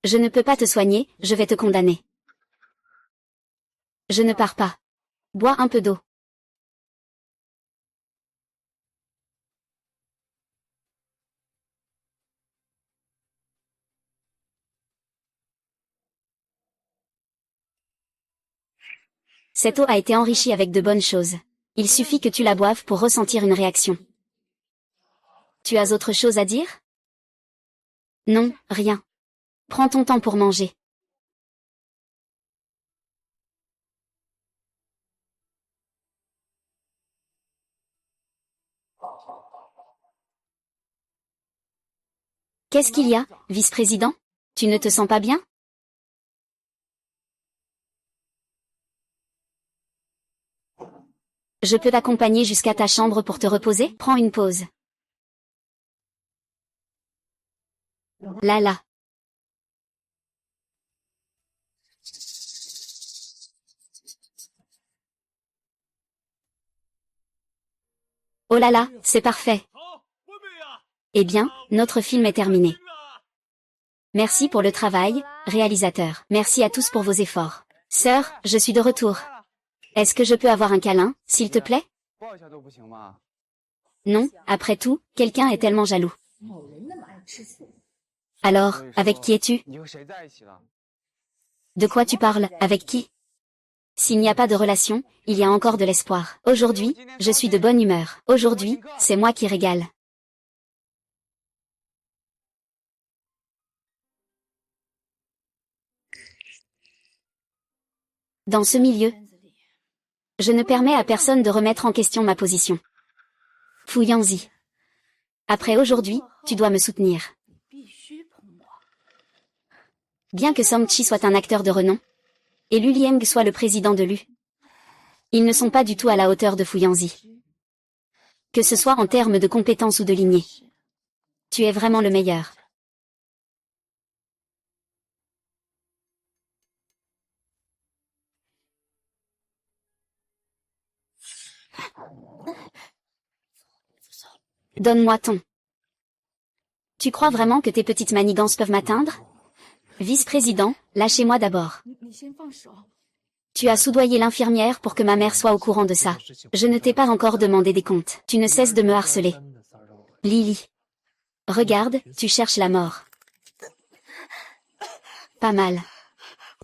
Je ne peux pas te soigner, je vais te condamner. Je ne pars pas. Bois un peu d'eau. Cette eau a été enrichie avec de bonnes choses. Il suffit que tu la boives pour ressentir une réaction. Tu as autre chose à dire? Non, rien. Prends ton temps pour manger. Qu'est-ce qu'il y a, vice-président? Tu ne te sens pas bien? Je peux t'accompagner jusqu'à ta chambre pour te reposer? Prends une pause. Là. Oh là là, c'est parfait. Eh bien, notre film est terminé. Merci pour le travail, réalisateur. Merci à tous pour vos efforts. Sœur, je suis de retour. Est-ce que je peux avoir un câlin, s'il te plaît? Non, après tout, quelqu'un est tellement jaloux. Alors, avec qui es-tu? De quoi tu parles, avec qui? S'il n'y a pas de relation, il y a encore de l'espoir. Aujourd'hui, je suis de bonne humeur. Aujourd'hui, c'est moi qui régale. Dans ce milieu, je ne permets à personne de remettre en question ma position. Fuyons-y. Après aujourd'hui, tu dois me soutenir. Bien que Song Chi soit un acteur de renom, et Lu Lieng soit le président de Lu, ils ne sont pas du tout à la hauteur de Fuyangzi. Que ce soit en termes de compétences ou de lignée. Tu es vraiment le meilleur. Donne-moi ton. Tu crois vraiment que tes petites manigances peuvent m'atteindre? Vice-président, lâchez-moi d'abord. Tu as soudoyé l'infirmière pour que ma mère soit au courant de ça. Je ne t'ai pas encore demandé des comptes. Tu ne cesses de me harceler. Lily. Regarde, tu cherches la mort. Pas mal.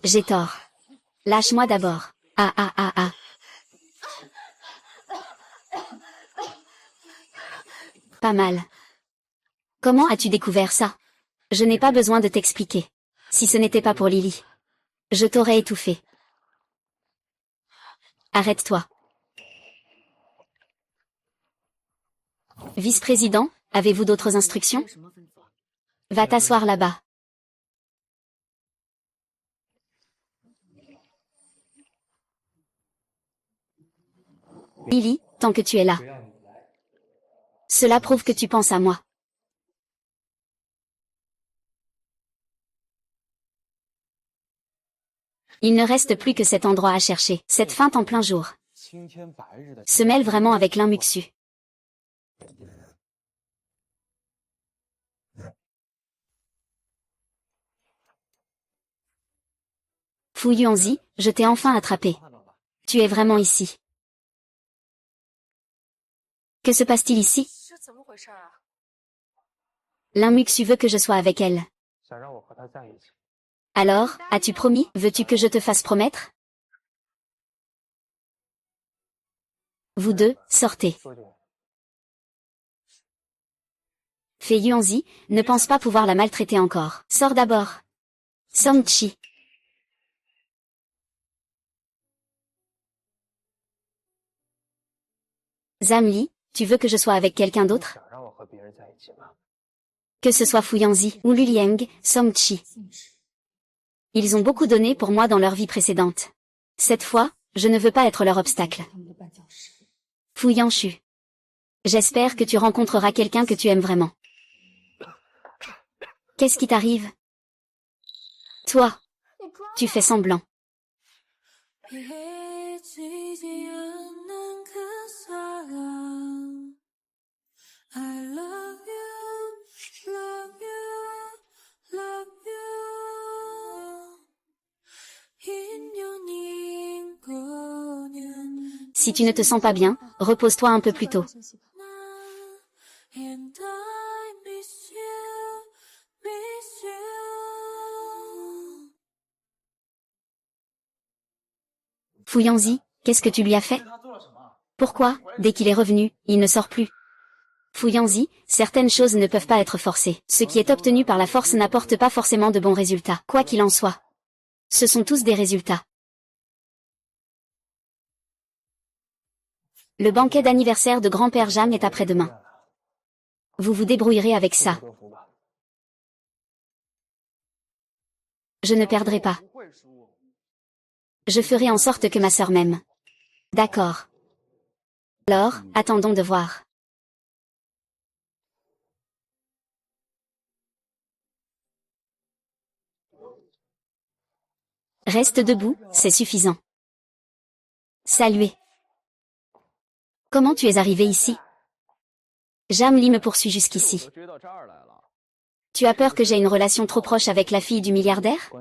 J'ai tort. Lâche-moi d'abord. Ah ah ah ah. Pas mal. Comment as-tu découvert ça? Je n'ai pas besoin de t'expliquer. Si ce n'était pas pour Lily, je t'aurais étouffé. Arrête-toi. Vice-président, avez-vous d'autres instructions? Va t'asseoir là-bas. Lily, tant que tu es là. Cela prouve que tu penses à moi. Il ne reste plus que cet endroit à chercher. Cette feinte en plein jour se mêle vraiment avec l'Inmuxu. Fuyons-y, je t'ai enfin attrapé. Tu es vraiment ici. Que se passe-t-il ici? L'Inmuxu veut que je sois avec elle. Alors, as-tu promis? Veux-tu que je te fasse promettre? Vous deux, sortez. Fei Yuanzi, ne pense pas pouvoir la maltraiter encore. Sors d'abord. Song Chi. Zamli, tu veux que je sois avec quelqu'un d'autre? Que ce soit Fuyangzi ou Lu Lieng, Song Chi. Ils ont beaucoup donné pour moi dans leur vie précédente. Cette fois, je ne veux pas être leur obstacle. Fuyangshu. J'espère que tu rencontreras quelqu'un que tu aimes vraiment. Qu'est-ce qui t'arrive? Toi, tu fais semblant. Si tu ne te sens pas bien, repose-toi un peu plus tôt. Fuyangzi, qu'est-ce que tu lui as fait? Pourquoi, dès qu'il est revenu, il ne sort plus? Fuyangzi, certaines choses ne peuvent pas être forcées. Ce qui est obtenu par la force n'apporte pas forcément de bons résultats. Quoi qu'il en soit. Ce sont tous des résultats. Le banquet d'anniversaire de grand-père Jang est après-demain. Vous vous débrouillerez avec ça. Je ne perdrai pas. Je ferai en sorte que ma sœur m'aime. D'accord. Alors, attendons de voir. Reste debout, c'est suffisant. Saluez. Comment tu es arrivé ici? Jam Lee me poursuit jusqu'ici. Tu as peur que j'ai une relation trop proche avec la fille du milliardaire?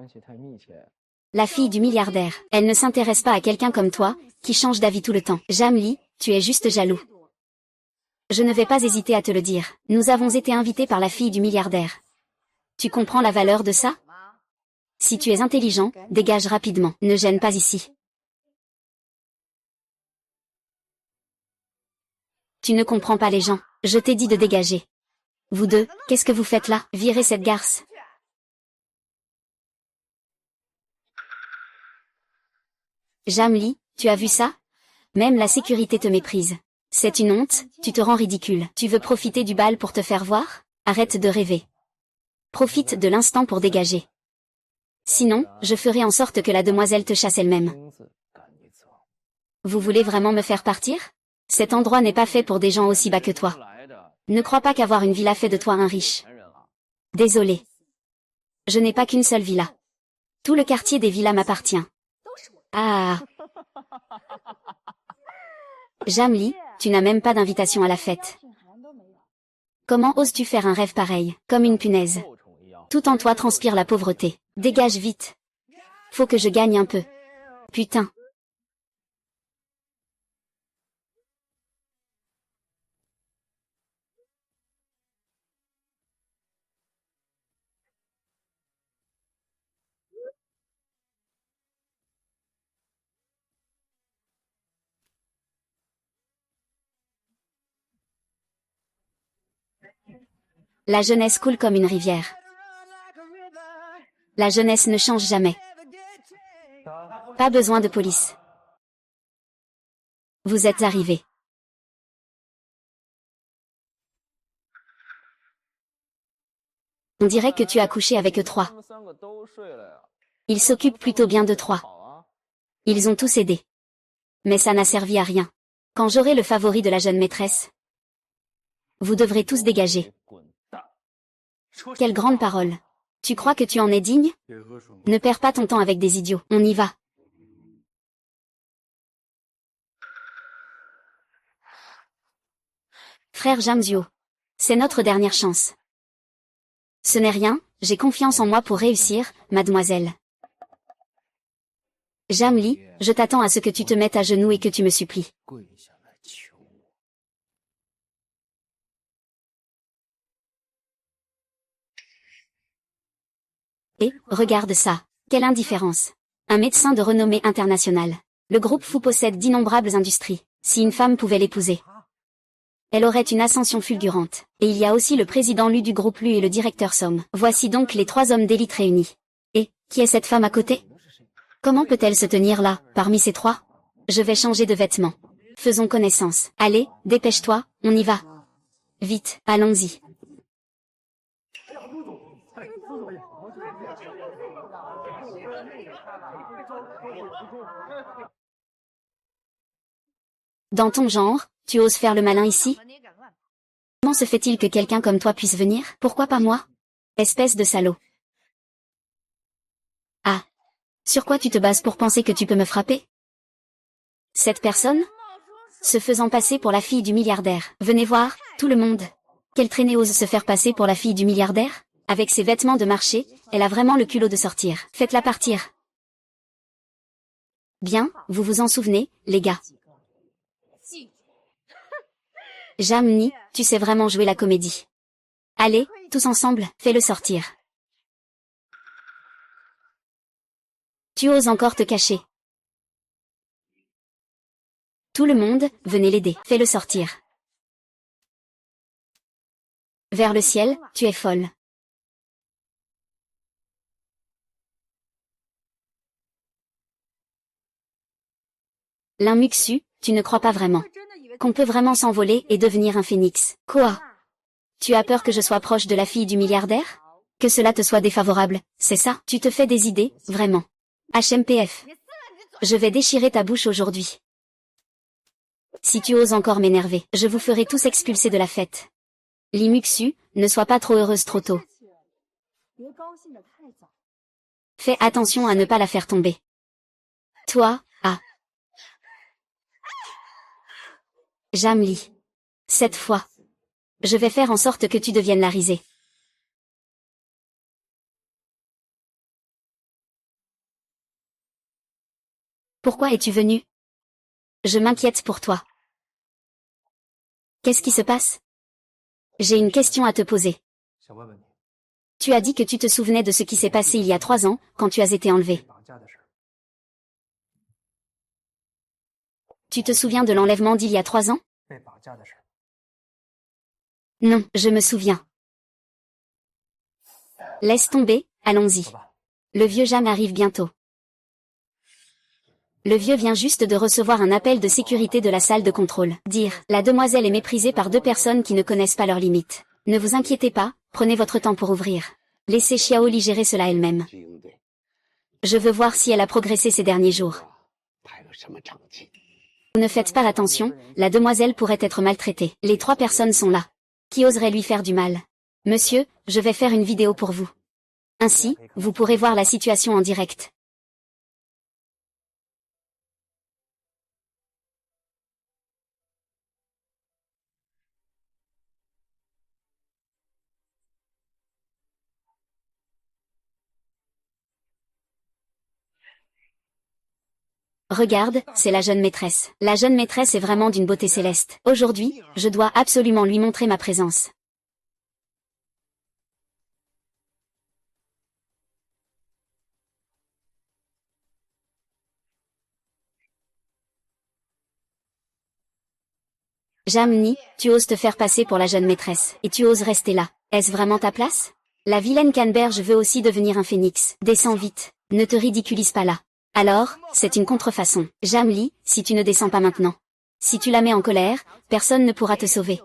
La fille du milliardaire, elle ne s'intéresse pas à quelqu'un comme toi, qui change d'avis tout le temps. Jam Lee, tu es juste jaloux. Je ne vais pas hésiter à te le dire. Nous avons été invités par la fille du milliardaire. Tu comprends la valeur de ça? Si tu es intelligent, dégage rapidement. Ne gêne pas ici. Tu ne comprends pas les gens. Je t'ai dit de dégager. Vous deux, qu'est-ce que vous faites là? Virez cette garce. Jam Lee, tu as vu ça? Même la sécurité te méprise. C'est une honte, tu te rends ridicule. Tu veux profiter du bal pour te faire voir? Arrête de rêver. Profite de l'instant pour dégager. Sinon, je ferai en sorte que la demoiselle te chasse elle-même. Vous voulez vraiment me faire partir? Cet endroit n'est pas fait pour des gens aussi bas que toi. Ne crois pas qu'avoir une villa fait de toi un riche. Désolé. Je n'ai pas qu'une seule villa. Tout le quartier des villas m'appartient. Ah. Jam Lee, tu n'as même pas d'invitation à la fête. Comment oses-tu faire un rêve pareil, comme une punaise? Tout en toi transpire la pauvreté. Dégage vite. Faut que je gagne un peu. Putain. La jeunesse coule comme une rivière. La jeunesse ne change jamais. Pas besoin de police. Vous êtes arrivés. On dirait que tu as couché avec eux trois. Ils s'occupent plutôt bien de trois. Ils ont tous aidé. Mais ça n'a servi à rien. Quand j'aurai le favori de la jeune maîtresse, vous devrez tous dégager. Quelle grande parole. Tu crois que tu en es digne? Ne perds pas ton temps avec des idiots. On y va. Frère Jamzio. C'est notre dernière chance. Ce n'est rien, j'ai confiance en moi pour réussir, mademoiselle. Jam Lee, je t'attends à ce que tu te mettes à genoux et que tu me supplies. Et, regarde ça. Quelle indifférence. Un médecin de renommée internationale. Le groupe Fu possède d'innombrables industries. Si une femme pouvait l'épouser, elle aurait une ascension fulgurante. Et il y a aussi le président Lu du groupe Lu et le directeur Song. Voici donc les trois hommes d'élite réunis. Et, qui est cette femme à côté? Comment peut-elle se tenir là, parmi ces trois? Je vais changer de vêtements. Faisons connaissance. Allez, dépêche-toi, on y va. Vite, allons-y. Dans ton genre, tu oses faire le malin ici? Comment se fait-il que quelqu'un comme toi puisse venir? Pourquoi pas moi? Espèce de salaud. Ah. Sur quoi tu te bases pour penser que tu peux me frapper? Cette personne? Se faisant passer pour la fille du milliardaire. Venez voir, tout le monde. Quelle traînée ose se faire passer pour la fille du milliardaire? Avec ses vêtements de marché, elle a vraiment le culot de sortir. Faites-la partir. Bien, vous vous en souvenez, les gars. Jam Lee, tu sais vraiment jouer la comédie. Allez, tous ensemble, fais-le sortir. Tu oses encore te cacher. Tout le monde, venez l'aider, fais-le sortir. Vers le ciel, tu es folle. L'Inmuxu, tu ne crois pas vraiment qu'on peut vraiment s'envoler et devenir un phénix. Quoi? Tu as peur que je sois proche de la fille du milliardaire? Que cela te soit défavorable, c'est ça? Tu te fais des idées, vraiment. HMPF. Je vais déchirer ta bouche aujourd'hui. Si tu oses encore m'énerver, je vous ferai tous expulser de la fête. L'Imuxu, ne sois pas trop heureuse trop tôt. Fais attention à ne pas la faire tomber. Toi, ah. Jam Lee. Cette fois. Je vais faire en sorte que tu deviennes la risée. Pourquoi es-tu venu? Je m'inquiète pour toi. Qu'est-ce qui se passe? J'ai une question à te poser. Tu as dit que tu te souvenais de ce qui s'est passé il y a 3 ans, quand tu as été enlevé. Tu te souviens de l'enlèvement d'il y a 3 ans? Non, je me souviens. Laisse tomber, allons-y. Le vieux Jam arrive bientôt. Le vieux vient juste de recevoir un appel de sécurité de la salle de contrôle. Dire, la demoiselle est méprisée par 2 personnes qui ne connaissent pas leurs limites. Ne vous inquiétez pas, prenez votre temps pour ouvrir. Laissez Xiaoli gérer cela elle-même. Je veux voir si elle a progressé ces derniers jours. Ne faites pas attention, la demoiselle pourrait être maltraitée. Les 3 personnes sont là. Qui oserait lui faire du mal? Monsieur, je vais faire une vidéo pour vous. Ainsi, vous pourrez voir la situation en direct. Regarde, c'est la jeune maîtresse. La jeune maîtresse est vraiment d'une beauté céleste. Aujourd'hui, je dois absolument lui montrer ma présence. Jamni, tu oses te faire passer pour la jeune maîtresse, et tu oses rester là. Est-ce vraiment ta place? La vilaine canneberge veut aussi devenir un phénix. Descends vite, ne te ridiculise pas là. Alors, c'est une contrefaçon. Jamli, si tu ne descends pas maintenant. Si tu la mets en colère, personne ne pourra te sauver.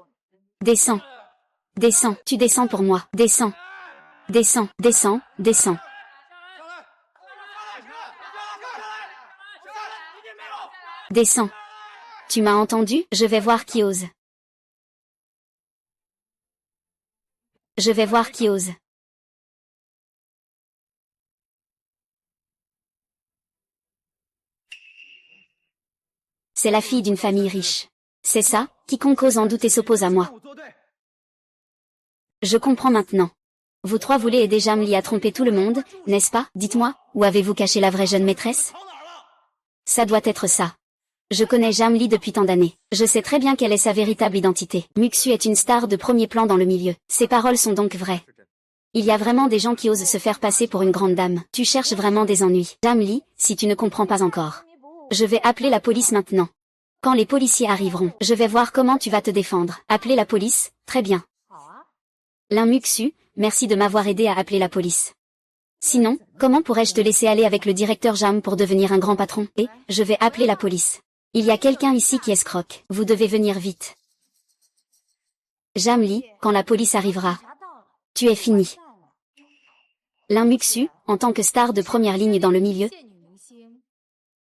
Descends. Descends, tu descends pour moi. Descends. Descends, descends, descends. Descends. Tu m'as entendu? Je vais voir qui ose. Je vais voir qui ose. C'est la fille d'une famille riche. C'est ça, quiconque ose en douter s'oppose à moi. Je comprends maintenant. Vous 3 voulez aider Jamli à tromper tout le monde, n'est-ce pas? Dites-moi, où avez-vous caché la vraie jeune maîtresse? Ça doit être ça. Je connais Jamli depuis tant d'années. Je sais très bien quelle est sa véritable identité. Muxu est une star de premier plan dans le milieu. Ses paroles sont donc vraies. Il y a vraiment des gens qui osent se faire passer pour une grande dame. Tu cherches vraiment des ennuis. Jamli, si tu ne comprends pas encore. Je vais appeler la police maintenant. Quand les policiers arriveront, je vais voir comment tu vas te défendre. Appeler la police, très bien. Lin Muxu, merci de m'avoir aidé à appeler la police. Sinon, comment pourrais-je te laisser aller avec le directeur Jam pour devenir un grand patron? Et, je vais appeler la police. Il y a quelqu'un ici qui escroque. Vous devez venir vite. Jamli, quand la police arrivera. Tu es fini. Lin Muxu, en tant que star de première ligne dans le milieu.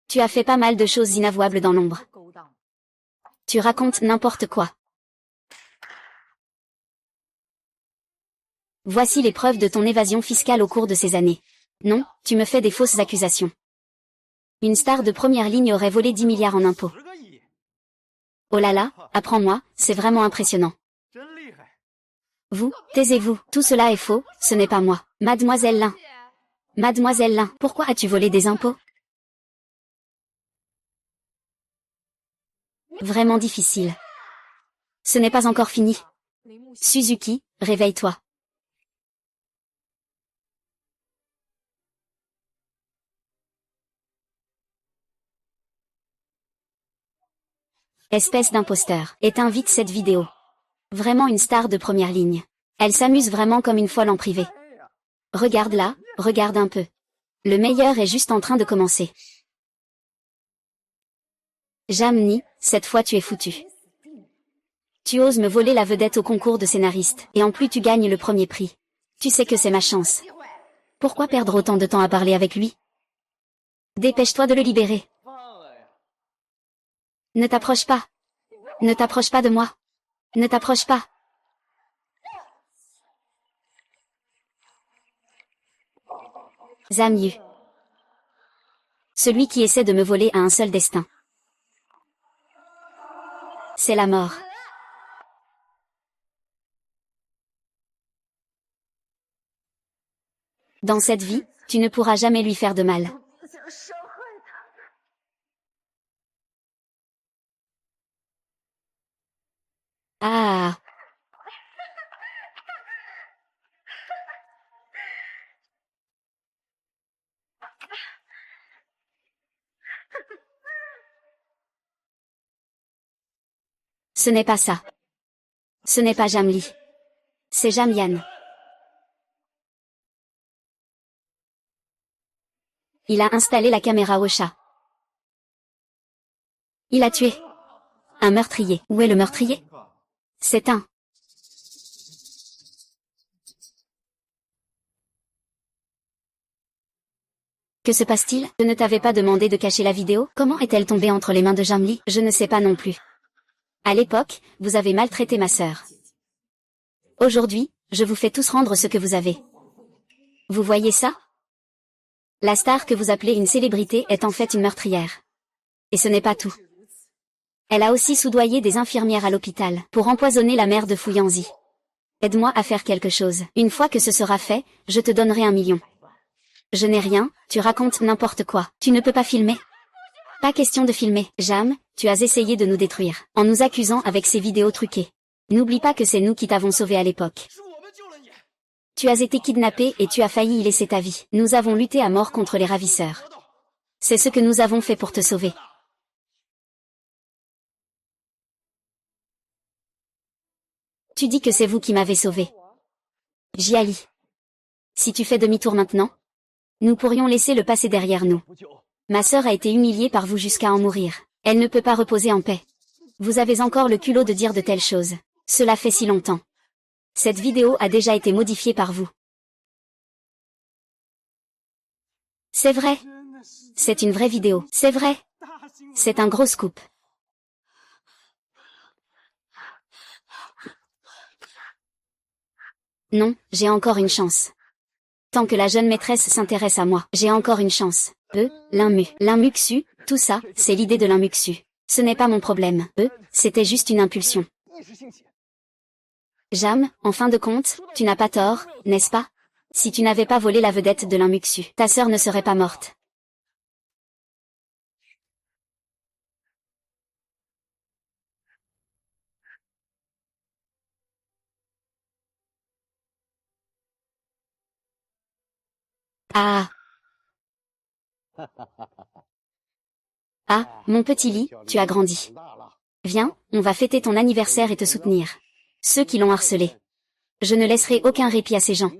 Tu as fait pas mal de choses inavouables dans l'ombre. Tu racontes n'importe quoi. Voici les preuves de ton évasion fiscale au cours de ces années. Non, tu me fais des fausses accusations. Une star de première ligne aurait volé 10 milliards en impôts. Oh là là, apprends-moi, c'est vraiment impressionnant. Vous, taisez-vous, tout cela est faux, ce n'est pas moi. Mademoiselle Lin. Mademoiselle Lin, pourquoi as-tu volé des impôts? Vraiment difficile. Ce n'est pas encore fini. Suzuki, réveille-toi. Espèce d'imposteur. Éteins vite cette vidéo. Vraiment une star de première ligne. Elle s'amuse vraiment comme une folle en privé. Regarde là, regarde un peu. Le meilleur est juste en train de commencer. Jamni, cette fois tu es foutu. Tu oses me voler la vedette au concours de scénariste, et en plus tu gagnes le premier prix. Tu sais que c'est ma chance. Pourquoi perdre autant de temps à parler avec lui? Dépêche-toi de le libérer. Ne t'approche pas. Ne t'approche pas de moi. Ne t'approche pas. Zamyu. Celui qui essaie de me voler a un seul destin. C'est la mort. Dans cette vie, tu ne pourras jamais lui faire de mal. Ah, ce n'est pas ça. Ce n'est pas Jamli. C'est Jamian. Il a installé la caméra au chat. Il a tué un meurtrier. Où est le meurtrier? C'est un. Que se passe-t-il? Je ne t'avais pas demandé de cacher la vidéo. Comment est-elle tombée entre les mains de Jamli? Je ne sais pas non plus. À l'époque, vous avez maltraité ma sœur. Aujourd'hui, je vous fais tous rendre ce que vous avez. Vous voyez ça? La star que vous appelez une célébrité est en fait une meurtrière. Et ce n'est pas tout. Elle a aussi soudoyé des infirmières à l'hôpital pour empoisonner la mère de Fouyanzi. Aide-moi à faire quelque chose. Une fois que ce sera fait, je te donnerai 1 million. Je n'ai rien, tu racontes n'importe quoi. Tu ne peux pas filmer. Pas question de filmer. Jam, tu as essayé de nous détruire, en nous accusant avec ces vidéos truquées. N'oublie pas que c'est nous qui t'avons sauvé à l'époque. Tu as été kidnappé et tu as failli y laisser ta vie. Nous avons lutté à mort contre les ravisseurs. C'est ce que nous avons fait pour te sauver. Tu dis que c'est vous qui m'avez sauvé. Jiali. Si tu fais demi-tour maintenant, nous pourrions laisser le passé derrière nous. Ma sœur a été humiliée par vous jusqu'à en mourir. Elle ne peut pas reposer en paix. Vous avez encore le culot de dire de telles choses. Cela fait si longtemps. Cette vidéo a déjà été modifiée par vous. C'est vrai. C'est une vraie vidéo. C'est vrai. C'est un gros scoop. Non, j'ai encore une chance. Tant que la jeune maîtresse s'intéresse à moi, j'ai encore une chance. L'inmuxu, tout ça, c'est l'idée de l'inmuxu. Ce n'est pas mon problème. C'était juste une impulsion. Jam, en fin de compte, tu n'as pas tort, n'est-ce pas? Si tu n'avais pas volé la vedette de l'inmuxu, ta sœur ne serait pas morte. Ah. Ah, mon petit lit, tu as grandi. Viens, on va fêter ton anniversaire et te soutenir. Ceux qui l'ont harcelé. Je ne laisserai aucun répit à ces gens.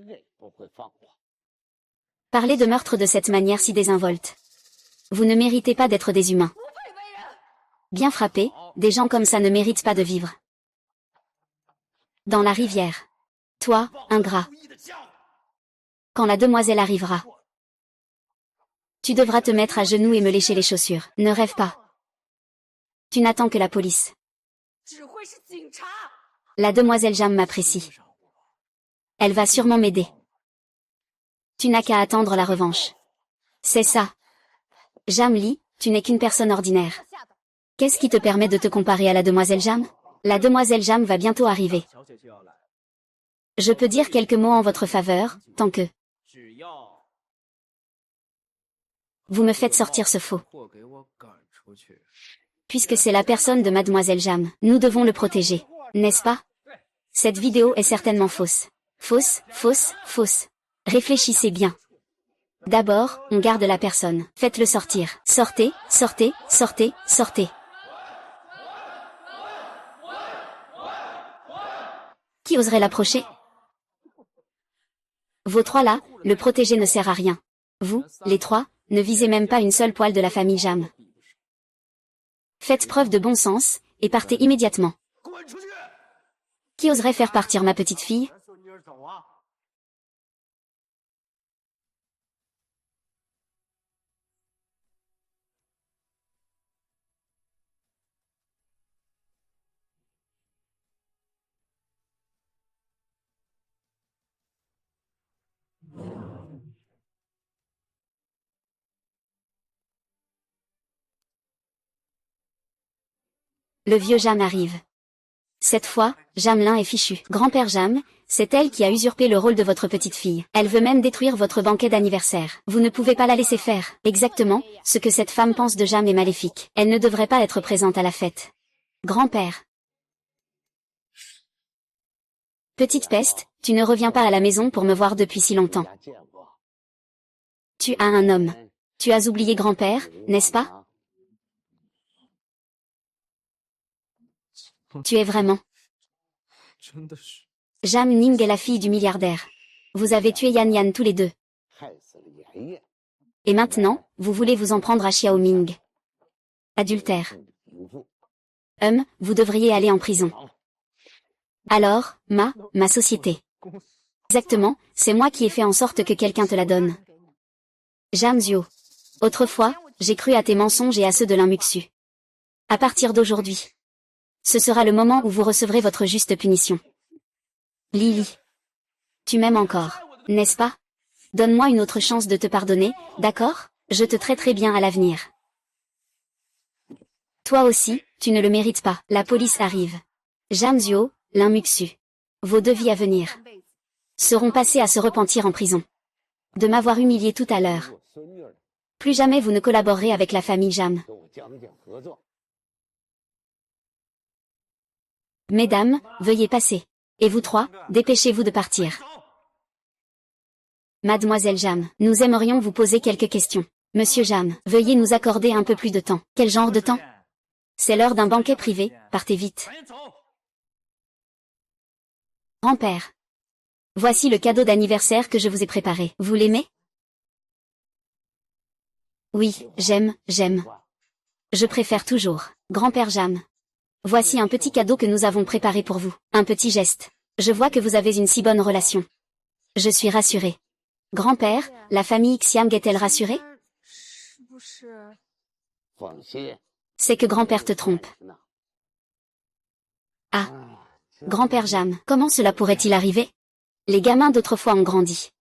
Parlez de meurtre de cette manière si désinvolte. Vous ne méritez pas d'être des humains. Bien frappé, des gens comme ça ne méritent pas de vivre. Dans la rivière. Toi, ingrat. Quand la demoiselle arrivera, tu devras te mettre à genoux et me lécher les chaussures. Ne rêve pas. Tu n'attends que la police. La demoiselle Jam m'apprécie. Elle va sûrement m'aider. Tu n'as qu'à attendre la revanche. C'est ça. Jam Lee, tu n'es qu'une personne ordinaire. Qu'est-ce qui te permet de te comparer à la demoiselle Jam? La demoiselle Jam va bientôt arriver. Je peux dire quelques mots en votre faveur, tant que vous me faites sortir ce faux. Puisque c'est la personne de mademoiselle Jam, nous devons le protéger, n'est-ce pas? Cette vidéo est certainement fausse. Fausse, fausse, fausse. Réfléchissez bien. D'abord, on garde la personne. Faites-le sortir. Sortez, sortez, sortez, sortez. Qui oserait l'approcher? Vos trois là, le protéger ne sert à rien. Vous, les trois, ne visez même pas une seule poêle de la famille Jam. Faites preuve de bon sens, et partez immédiatement. Qui oserait faire partir ma petite fille? Le vieux Jam arrive. Cette fois, Jamelin est fichu. Grand-père Jam, c'est elle qui a usurpé le rôle de votre petite fille. Elle veut même détruire votre banquet d'anniversaire. Vous ne pouvez pas la laisser faire. Exactement, ce que cette femme pense de Jam est maléfique. Elle ne devrait pas être présente à la fête. Grand-père. Petite peste, tu ne reviens pas à la maison pour me voir depuis si longtemps. Tu as un homme. Tu as oublié grand-père, n'est-ce pas? Tu es vraiment. Jam Ning est la fille du milliardaire. Vous avez tué Yan Yan tous les deux. Et maintenant, vous voulez vous en prendre à Xiao Ming. Adultère. Vous devriez aller en prison. Alors, ma société. Exactement, c'est moi qui ai fait en sorte que quelqu'un te la donne. Jam Zio. Autrefois, j'ai cru à tes mensonges et à ceux de l'Inmuxu. À partir d'aujourd'hui. Ce sera le moment où vous recevrez votre juste punition. Lily. Tu m'aimes encore, n'est-ce pas? Donne-moi une autre chance de te pardonner, d'accord? Je te traiterai bien à l'avenir. Toi aussi, tu ne le mérites pas. La police arrive. Jam Zio, l'Inmuxu. Vos devis à venir seront passés à se repentir en prison. De m'avoir humilié tout à l'heure. Plus jamais vous ne collaborerez avec la famille Jam. Mesdames, veuillez passer. Et vous trois, dépêchez-vous de partir. Mademoiselle Jam, nous aimerions vous poser quelques questions. Monsieur Jam, veuillez nous accorder un peu plus de temps. Quel genre de temps? C'est l'heure d'un banquet privé, partez vite. Grand-père. Voici le cadeau d'anniversaire que je vous ai préparé. Vous l'aimez? Oui, j'aime. Je préfère toujours. Grand-père Jam. Voici un petit cadeau que nous avons préparé pour vous. Un petit geste. Je vois que vous avez une si bonne relation. Je suis rassurée. Grand-père, la famille Xiang est-elle rassurée? C'est que grand-père te trompe. Ah. Grand-père Jam, comment cela pourrait-il arriver? Les gamins d'autrefois ont grandi.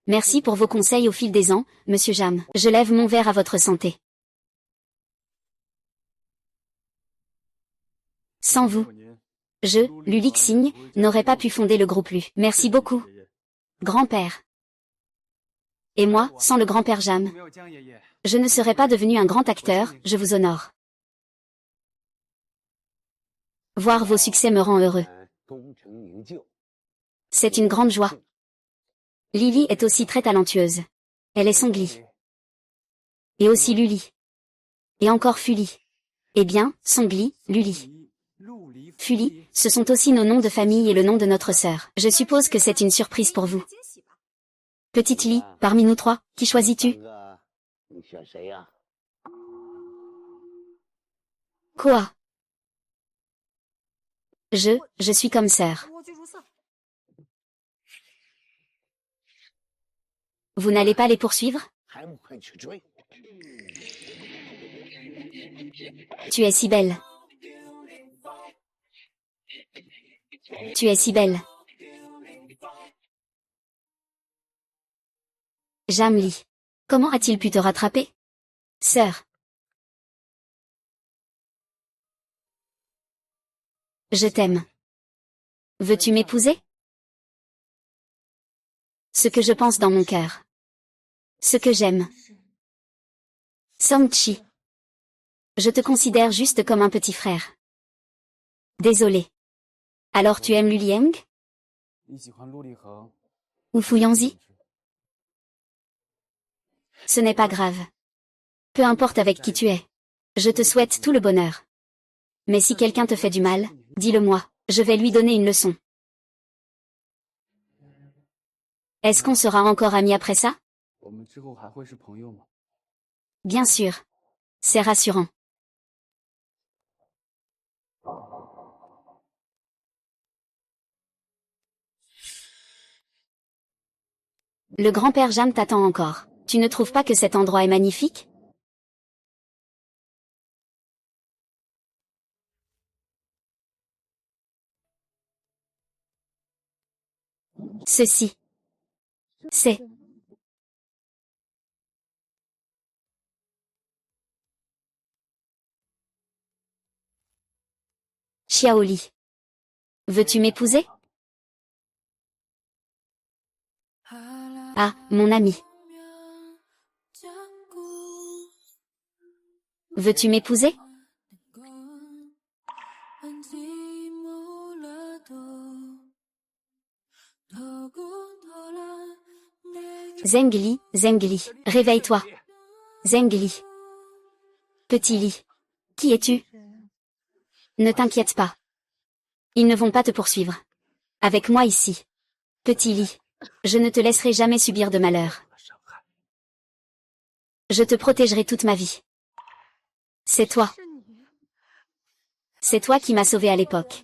Merci pour vos conseils au fil des ans, monsieur Jam. Je lève mon verre à votre santé. Sans vous, Luli Xing, n'aurais pas pu fonder le groupe Lu. Merci beaucoup. Grand-père. Et moi, sans le grand-père Jam, je ne serais pas devenu un grand acteur, je vous honore. Voir vos succès me rend heureux. C'est une grande joie. Lily est aussi très talentueuse. Elle est Songli. Et aussi Luli. Et encore Fuli. Eh bien, Songli, Luli. Fuli, ce sont aussi nos noms de famille et le nom de notre sœur. Je suppose que c'est une surprise pour vous. Petite Lee, parmi nous trois, qui choisis-tu? Quoi? Je suis comme sœur. Vous n'allez pas les poursuivre? Tu es si belle. Tu es si belle. Jamli. Comment a-t-il pu te rattraper? Sœur. Je t'aime. Veux-tu m'épouser? Ce que je pense dans mon cœur. Ce que j'aime. Song-chi. Je te considère juste comme un petit frère. Désolé. Alors tu aimes Lulieng? Ou Fuyangzi? Ce n'est pas grave. Peu importe avec qui tu es. Je te souhaite tout le bonheur. Mais si quelqu'un te fait du mal, dis-le-moi, je vais lui donner une leçon. Est-ce qu'on sera encore amis après ça? Bien sûr. C'est rassurant. Le grand-père Jam t'attend encore. Tu ne trouves pas que cet endroit est magnifique? Ceci. C'est. Xiaoli. Veux-tu m'épouser? Ah, mon ami. Veux-tu m'épouser? Zhengli, Zhengli, réveille-toi. Zhengli. Petit Li. Qui es-tu? Ne t'inquiète pas. Ils ne vont pas te poursuivre. Avec moi ici. Petit Li. Je ne te laisserai jamais subir de malheur. Je te protégerai toute ma vie. C'est toi. C'est toi qui m'as sauvé à l'époque.